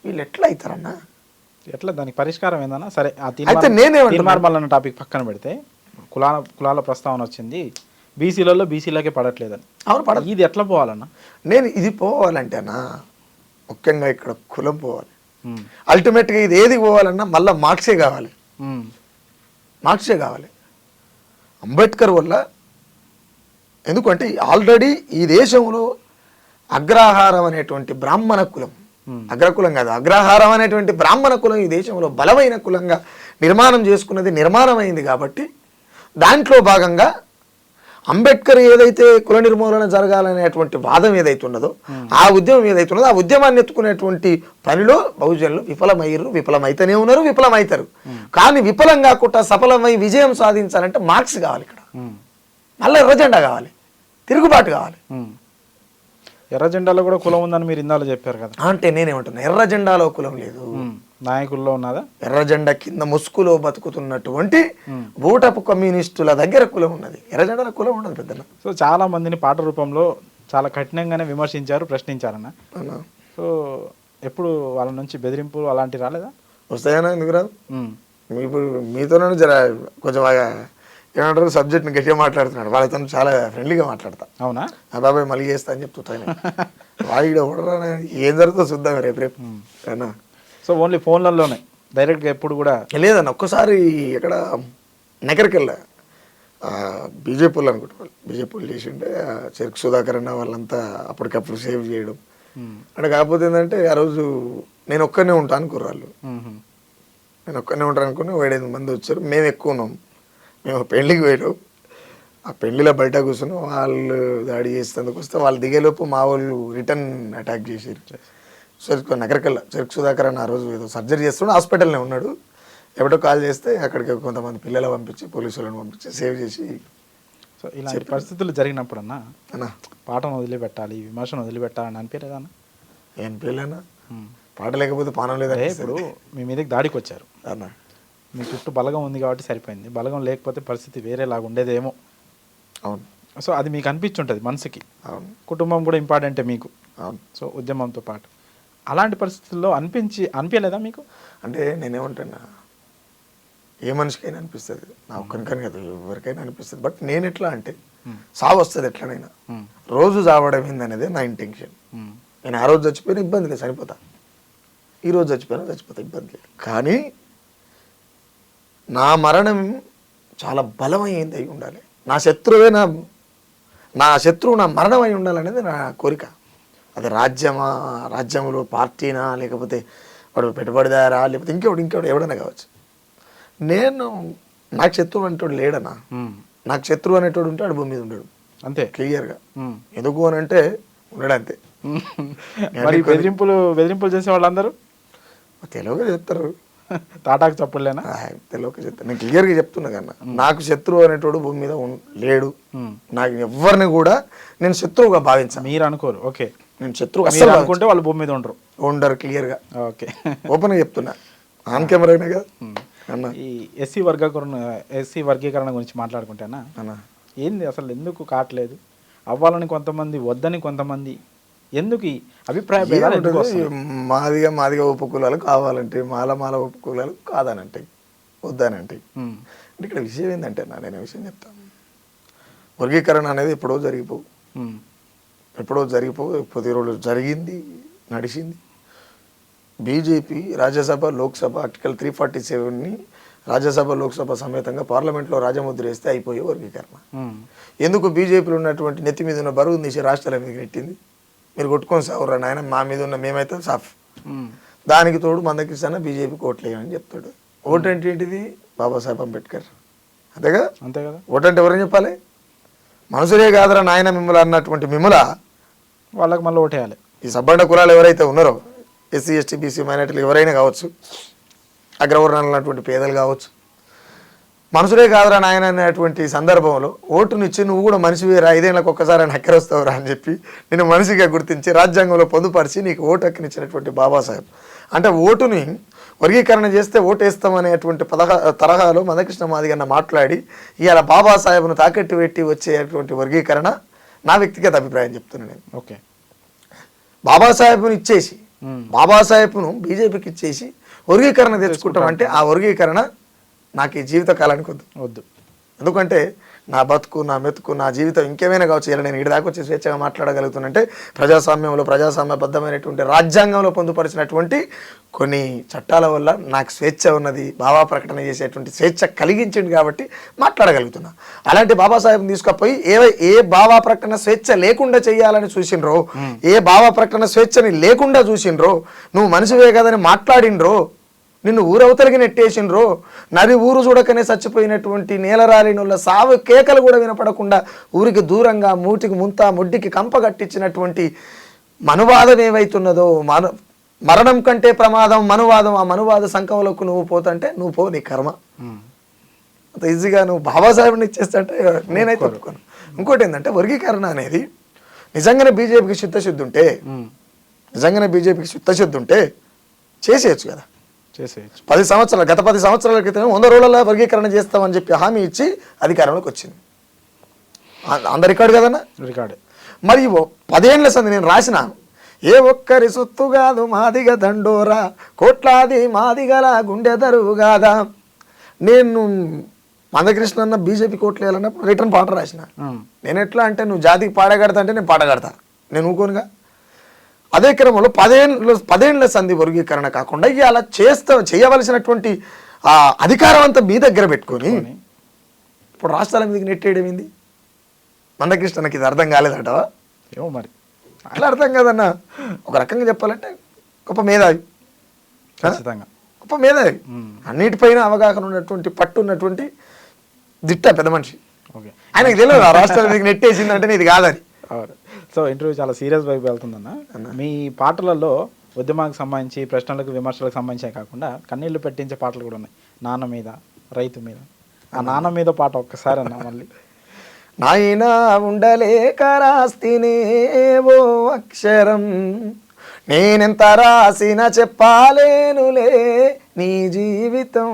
వీళ్ళు ఎట్లా అవుతారన్నా? ఎట్లా దానికి పరిష్కారం ఏందన్నా? సరే, అయితే నేనేమంటున్నా టాపిక్ పక్కన పెడితే కులాల ప్రస్తావన వచ్చింది, బీసీలలో బీసీలకే పడట్లేదని. అవును పడదు. ఇది ఎట్లా పోవాలన్న? నేను ఇది పోవాలంటే అన్న ముఖ్యంగా ఇక్కడ కులం పోవాలి. అల్టిమేట్గా ఇది ఏది పోవాలన్నా మళ్ళీ మార్క్సే కావాలి. మార్క్సే కావాలి. అంబేద్కర్ వల్ల, ఎందుకంటే ఆల్రెడీ ఈ దేశంలో అగ్రహారం అనేటువంటి బ్రాహ్మణ కులం, అగ్రకులం కాదు, అగ్రహారం అనేటువంటి బ్రాహ్మణ కులం ఈ దేశంలో బలమైన కులంగా నిర్మాణమైంది కాబట్టి దాంట్లో భాగంగా అంబేద్కర్ ఏదైతే కుల నిర్మూలన జరగాలనేటువంటి వాదం ఏదైతే ఉన్నదో, ఆ ఉద్యమం ఏదైతే ఉన్నదో, ఆ ఉద్యమాన్ని ఎత్తుకునేటువంటి పనిలో బహుజనులు విఫలమైతేనే ఉన్నారు, విఫలమవుతారు. కానీ విఫలం కాకుండా సఫలమై విజయం సాధించాలంటే మార్క్స్ కావాలి. ఇక్కడ మళ్ళీ ఎర్ర జెండా కావాలి, తిరుగుబాటు కావాలి. ఎర్ర జెండాలో కూడా కులం ఉందని మీరు ఇందాలో చెప్పారు కదా. అంటే నేనేమంటున్నా, ఎర్ర జెండాలో కులం లేదు, నాయకుల్లో ఉన్నదా? ఎర్ర జెండా కింద ముసుగులో బతుకుతున్నటువంటి బూటపు కమ్యూనిస్టుల దగ్గర కులం ఉన్నది, ఎర్ర జెండాలో కులం ఉండదు పెద్దన్న. సో చాలా మందిని పాట రూపంలో చాలా కఠినంగానే విమర్శించారు, ప్రశ్నించారన్న. సో ఎప్పుడు వాళ్ళ నుంచి బెదిరింపులు అలాంటివి రాలేదా? వస్తాయన్నా, ఎందుకు రాదు? ఇప్పుడు మీతోనే జర కొంచెం ఏమంటారు, సబ్జెక్ట్ని గట్టిగా మాట్లాడుతున్నాడు, వాళ్ళతో చాలా ఫ్రెండ్లీగా మాట్లాడతా. అవునా? ఆ బాబాయ్ మళ్ళీ చేస్తా అని చెప్తాను. వాడు ఎవడరా, ఏం జరుగుతుందో చూద్దాం రేపు అన్నా. సో ఓన్లీ ఫోన్లలోనే, డైరెక్ట్గా ఎప్పుడు కూడా లేదన్న. ఒక్కసారి ఎక్కడ నగరికి వెళ్ళా, బీజేపీలు అనుకుంటా, బీజేపీలు చేసిండే చెరుకు సుధాకర్ అన్న వాళ్ళంతా అప్పటికప్పుడు సేవ్ చేయడం అంటే. కాకపోతే ఏంటంటే ఆ రోజు నేను ఒక్కనే ఉంటాను అనుకుర్రాళ్ళు, నేను ఒక్కనే ఉంటాను అనుకుని 7-8 మంది వచ్చారు. మేము ఎక్కువ ఉన్నాం. మేము పెళ్ళికి పోయాం. ఆ పెళ్లిలో బయట కూర్చున్నాం. వాళ్ళు దాడి చేసేందుకు వస్తే వాళ్ళు దిగేలోపు మా వాళ్ళు రిటర్న్ అటాక్ చేసారు. నగరకల్లా చెరుకు సుధాకర్ అని ఆ రోజు ఏదో సర్జరీ చేస్తుండే హాస్పిటల్నే ఉన్నాడు. ఎవడో కాల్ చేస్తే అక్కడికి కొంతమంది పిల్లలు పంపించి, పోలీసులను పంపించి సేవ్ చేసి. సో ఇలాంటి పరిస్థితులు జరిగినప్పుడు అన్న పాటను వదిలిపెట్టాలి, విమర్శను వదిలిపెట్టాలని అనిపించలేదన్న? ఏం పేలేనా, పాట లేకపోతే పానం లేదా? ఇప్పుడు మీ మీదకి దాడికి వచ్చారు అన్న, మీ చుట్టూ బలగం ఉంది కాబట్టి సరిపోయింది, బలగం లేకపోతే పరిస్థితి వేరేలాగా ఉండేదేమో. అవును. సో అది మీకు అనిపించుంటుంది మనసుకి. అవును. కుటుంబం కూడా ఇంపార్టెంటే మీకు. అవును. సో ఉద్యమంతో పాటు అలాంటి పరిస్థితుల్లో అనిపించలేదా మీకు? అంటే నేనేమంటున్నా, ఏ మనిషికైనా అనిపిస్తుంది, నా ఒక్కరికైనా కదా, ఎవరికైనా అనిపిస్తుంది. బట్ నేను ఎట్లా అంటే, సావు వస్తుంది ఎట్లనైనా, రోజు చావడం ఏందనేది నా ఇంటెన్షన్. నేను ఆ రోజు చచ్చిపోయినా ఇబ్బంది లేదు, చనిపోతా. ఈ రోజు చచ్చిపోతా, ఇబ్బంది లేదు. కానీ నా మరణం చాలా బలమైంది అయి ఉండాలి, నా శత్రువు నా మరణం అయి ఉండాలనేది నా కోరిక. అది రాజ్యంలో పార్టీనా, లేకపోతే వాడు పెట్టుబడిదారా, లేకపోతే ఇంకోటి ఎవడైనా కావచ్చు. నాకు శత్రువు అనేటోడు లేడనా. నాకు శత్రువు అనేటోడు ఉంటే ఆడు భూమి మీద ఉండడు, అంతే క్లియర్గా. ఎందుకు అని అంటే ఉండడు, అంతే. బెదిరింపులు చేసే వాళ్ళందరూ తెలుగుగా చెప్తారు, తాటాకు చప్పుడులేనా? తెలుగుగా చెప్తారు. నేను క్లియర్గా చెప్తున్నా కన్నా, నాకు శత్రువు అనేటోడు భూమి మీద లేడు. నాకు ఎవరిని కూడా నేను శత్రువుగా భావించాను. మీరు అనుకోరు? ఓకే. నేను శత్రువు అసలు అనుకుంటే వాళ్ళు భూమి మీద ఉండరు క్లియర్గా. ఓకే, ఓపెన్గా చెప్తున్నా, ఆన్ కెమెరానే కదా. ఈ ఎస్సీ వర్గీకరణ గురించి మాట్లాడుకుంటేనా ఏంది అసలు, ఎందుకు కావట్లేదు? అవ్వాలని కొంతమంది, వద్దని కొంతమంది, ఎందుకు ఈ అభిప్రాయ భేదాలు? మాదిగా ఉపకులాలు కావాలంటే, మాల ఉపకులాలు కాదనంటే, వద్దనంటే. అంటే ఇక్కడ విషయం ఏంటంటే, నేను విషయం చెప్తాను. వర్గీకరణ అనేది ఎప్పుడో జరిగిపో ప్రతి రోజు జరిగింది, నడిచింది. బీజేపీ రాజ్యసభ, లోక్సభ ఆర్టికల్ 347ని రాజ్యసభ, లోక్సభ సమేతంగా పార్లమెంట్లో రాజముద్ర వేస్తే అయిపోయే వర్గీకరణ. ఎందుకు బీజేపీలో ఉన్నటువంటి నెత్తి మీద ఉన్న బరువు తీసి రాష్ట్రాల మీద నెట్టింది? మీరు కొట్టుకొని సాగురా నాయన, మా మీద ఉన్న మేమైతే సాఫ్. దానికి తోడు మందకృష్ణ బీజేపీకి ఓట్లేయమని చెప్తాడు. ఓటు అంటే ఏంటిది? బాబాసాహెబ్ అంబేద్కర్, అంతే కదా. ఓటు అంటే ఎవరైనా చెప్పాలి, మనుషులే కాదురా నాయన మిమ్మల్ని అన్నటువంటి వాళ్ళకి మళ్ళీ ఓటేయాలి. ఈ సబ్బండ కులాలు ఎవరైతే ఉన్నారో, ఎస్సీ, ఎస్టీ, బీసీ, మైనార్టీలు ఎవరైనా కావచ్చు, అగ్రవర్ణాలు అన్నటువంటి పేదలు కావచ్చు, మనుషులే కాదురా నాయన అనేటువంటి సందర్భంలో ఓటునిచ్చి నువ్వు కూడా మనిషివేరా, 5 ఏళ్ళకి ఒక్కసారి అని హెక్కరొస్తావురా అని చెప్పి నేను మనిషిగా గుర్తించి రాజ్యాంగంలో పొందుపరిచి నీకు ఓటు హక్కునిచ్చినటువంటి బాబాసాహెబ్. అంటే ఓటుని వర్గీకరణ చేస్తే ఓటేస్తామనేటువంటి తరహాలో మందకృష్ణ మాదిగన్న మాట్లాడి ఇవాళ బాబాసాహెబ్ను తాకట్టు పెట్టి వచ్చేటువంటి వర్గీకరణ నా వ్యక్తిగత అభిప్రాయం చెప్తున్నాను నేను. ఓకే, బాబాసాహెబ్ను ఇచ్చేసి, బాబాసాహెబ్ను బీజేపీకి ఇచ్చేసి వర్గీకరణ తెచ్చుకుంటామంటే ఆ వర్గీకరణ నాకు ఈ జీవిత కాలానికి వద్దు. ఎందుకంటే నా బతుకు, నా మెతుకు, నా జీవితం ఇంకేమైనా కావచ్చు, ఇలా నేను దాకా వచ్చి స్వేచ్ఛగా మాట్లాడగలుగుతానంటే ప్రజాస్వామ్యంలో, ప్రజాస్వామ్యబద్ధమైనటువంటి రాజ్యాంగంలో పొందుపరిచినటువంటి కొన్ని చట్టాల వల్ల నాకు స్వేచ్ఛ ఉన్నది, భావ ప్రకటన చేసేటువంటి స్వేచ్ఛ కలిగించింది కాబట్టి మాట్లాడగలుగుతున్నా. అలాంటి బాబాసాహెబ్ని తీసుకుపోయి ఏ భావ ప్రకటన స్వేచ్ఛ లేకుండా చేయాలని చూసిండ్రో, ఏ భావ ప్రకటన స్వేచ్ఛని లేకుండా చూసిండ్రో, నువ్వు మనిషివే కదని మాట్లాడిండ్రో, నిన్ను ఊరవతలికి నెట్టేసిండ్రో, నది ఊరు చూడకనే చచ్చిపోయినటువంటి నేలరాలినుల సావు కేకలు కూడా వినపడకుండా ఊరికి దూరంగా మూటికి ముంత ముడ్డికి కంప కట్టించినటువంటి మనువాదం ఏవైతున్నదో, మరణం కంటే ప్రమాదం మనువాదం, ఆ మనువాద సంఖంలోకి నువ్వు పోతుంటే నువ్వు పో, నీ కర్మ. అంత ఈజీగా నువ్వు బాబాసాహెబ్ని ఇచ్చేస్తుంటే నేనైతే ఒప్పుకోను. ఇంకోటి ఏంటంటే వర్గీకరణ అనేది నిజంగానే బీజేపీకి చిత్తశుద్ధి ఉంటే, చేసేయచ్చు కదా. 10 సంవత్సరాలు, గత 10 సంవత్సరాల క్రితం 100 రోజుల వర్గీకరణ చేస్తామని చెప్పి హామీ ఇచ్చి అధికారంలోకి వచ్చింది. అందరు రికార్డు కదన్నా, రికార్డు. మరి 10 ఏళ్ళ సంది నేను రాసిన, ఏ ఒక్కరి సొత్తు కాదు మాదిగ దండోరా, కోట్లాది మాదిగల గుండె దరువు కాదా. నేను మందకృష్ణ అన్న బీజేపీ కోట్లు వేయాలన్నప్పుడు రిటర్న్ పాట రాసిన. నేను ఎట్లా అంటే, నువ్వు జాతికి పాట కడతా అంటే నేను పాట కడతా, నేను ఊకోనుగా. అదే క్రమంలో 10 ఏళ్ల సంధి వర్గీకరణ కాకుండా అలా చేయవలసినటువంటి ఆ అధికారం అంతా మీ దగ్గర పెట్టుకొని ఇప్పుడు రాష్ట్రాల మీదకి నెట్టేయడమైంది. మందకృష్ణకి ఇది అర్థం కాలేదంటవా? ఏమో మరి, అట్లా అర్థం కాదన్న. ఒక రకంగా చెప్పాలంటే గొప్ప మేధావి, గొప్ప మేధావి, అన్నిటిపైన అవగాహన ఉన్నటువంటి, పట్టు ఉన్నటువంటి దిట్ట పెద్ద మనిషి. ఆయనకు తెలియదు ఆ రాష్ట్రాల మీదకి నెట్టేసింది అంటే ఇది కాదని. సో ఇంటర్వ్యూ చాలా సీరియస్ వైపు వెళ్తుందన్న. మీ పాటలలో ఉద్యమానికి సంబంధించి, ప్రశ్నలకు, విమర్శలకు సంబంధించే కాకుండా కన్నీళ్లు పెట్టించే పాటలు కూడా ఉన్నాయి. నాన్న మీద, రైతు మీద. ఆ నాన్న మీద పాట ఒక్కసారి అన్న మళ్ళీ. నాయనా ఉండలేక రాస్తినేవో అక్షరం, నేనెంత రాసిన చెప్పాలేనులే నీ జీవితం.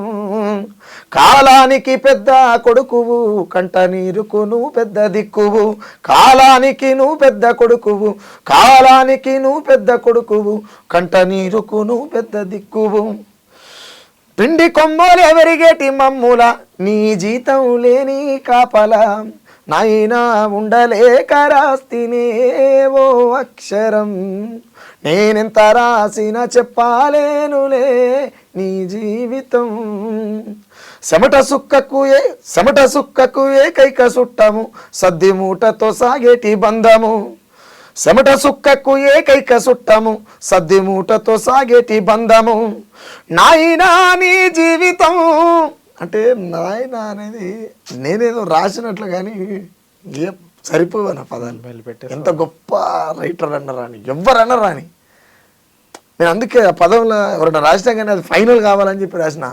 కాలానికి పెద్ద కొడుకువు, కంట నీరుకు నువ్వు పెద్ద దిక్కువు. కాలానికి నువ్వు పెద్ద కొడుకువు, కాలానికి నువ్వు పెద్ద కొడుకువు, కంట నీరుకు నువ్వు పెద్ద దిక్కువు. పిండి కొమ్మలే వెరిగేటి మమ్ముల, నీ జీతం లేని కాపల. నాయనా ఉండలేక రాస్తినేవో అక్షరం, నేనెంత రాసిన చెప్పాలేనులే నీ జీవితం. చెమట సుక్కకు ఏకైక సుట్టము, సద్ది మూటతో సాగేటి బంధము. చెమట సుక్కకు ఏకైక సుట్టము, సద్ది మూటతో సాగేటి బంధము. నాయనా నీ జీవితం అంటే, నాయన అనేది నేనేదో రాసినట్లు కానీ సరిపోవన్న పదాలు. ఎంత గొప్ప రైటర్ అన్నరాని, ఎవరన్నరాని. నేను అందుకే ఆ పదంలో ఎవరైనా రాసినా కానీ అది ఫైనల్ కావాలని చెప్పి రాసిన.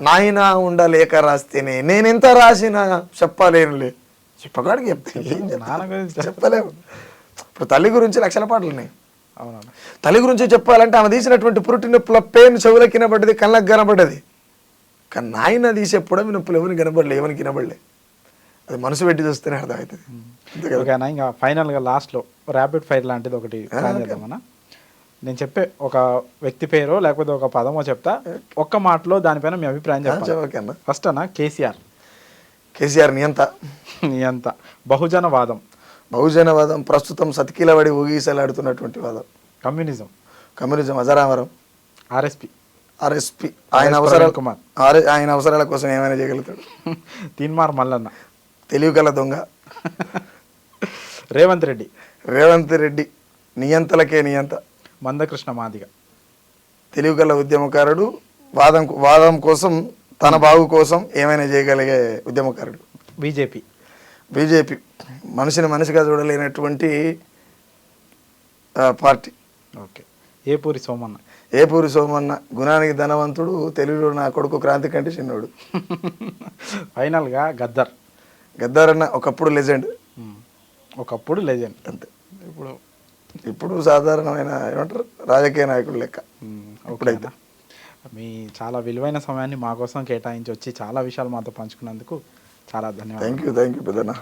నాయన ఉండలేక రాస్తేనే నేనెంత రాసినా చెప్పలేనులే. చెప్పగాడికి చెప్పలేము. ఇప్పుడు తల్లి గురించి లక్షల పాటలు ఉన్నాయి. తల్లి గురించి చెప్పాలంటే ఆమె తీసినటువంటి పురుటి నొప్పుల పెయిన్ చెవులకు కనబడ్డది, కళ్ళకు కనబడ్డది. కానీ నాయన తీసే పొడవి నొప్పులు ఎవరికి కనబడలే, ఎవరికి కనబడలే. అది మనసు పెట్టి చూస్తేనే అర్థమవుతుంది. ఇంకా ఫైనల్గా లాస్ట్లో ర్యాపిడ్ ఫైర్ లాంటిది ఒకటి ప్లాన్ చేద్దామన్నా. నేను చెప్పే ఒక వ్యక్తి పేరో లేకపోతే ఒక పదమో చెప్తా, ఒక్క మాటలో దానిపైన మీ అభిప్రాయం చెప్పాలి. ఫస్ట్ అన్న కేసీఆర్ నియంత. బహుజనవాదం ప్రస్తుతం సతికిలబడి ఊగిసలాడుతున్నటువంటి వాదం. కమ్యూనిజం అజరామరం. ఆర్ఎస్పి ఆయన అవసరాల కోసం ఏమైనా చేయగలుగుతాడు. తీన్మార్ మల్లన్న తెలివిగల దొంగ. రేవంత్ రెడ్డి నియంతలకే నియంత. మందకృష్ణ మాదిగ తెలివిగల ఉద్యమకారుడు, వాదం కోసం, తన బాగు కోసం ఏమైనా చేయగలిగే ఉద్యమకారుడు. బీజేపీ మనిషిని మనిషిగా చూడలేనటువంటి పార్టీ. ఏపూరి సోమన్న గుణానికి ధనవంతుడు, తెలుగులో నా కొడుకు క్రాంతి కంటే చిన్నోడు. ఫైనల్గా గద్దర్ అన్న ఒకప్పుడు లెజెండ్ అంతే. ఇప్పుడు సాధారణమైన ఏమంటారు రాజకీయ నాయకుడు లెక్క. ఇప్పుడైతే మీ చాలా విలువైన సమయాన్ని మా కోసం కేటాయించి వచ్చి చాలా విషయాలు మాతో పంచుకున్నందుకు చాలా ధన్యవాదాలు. Thank you Peddanna.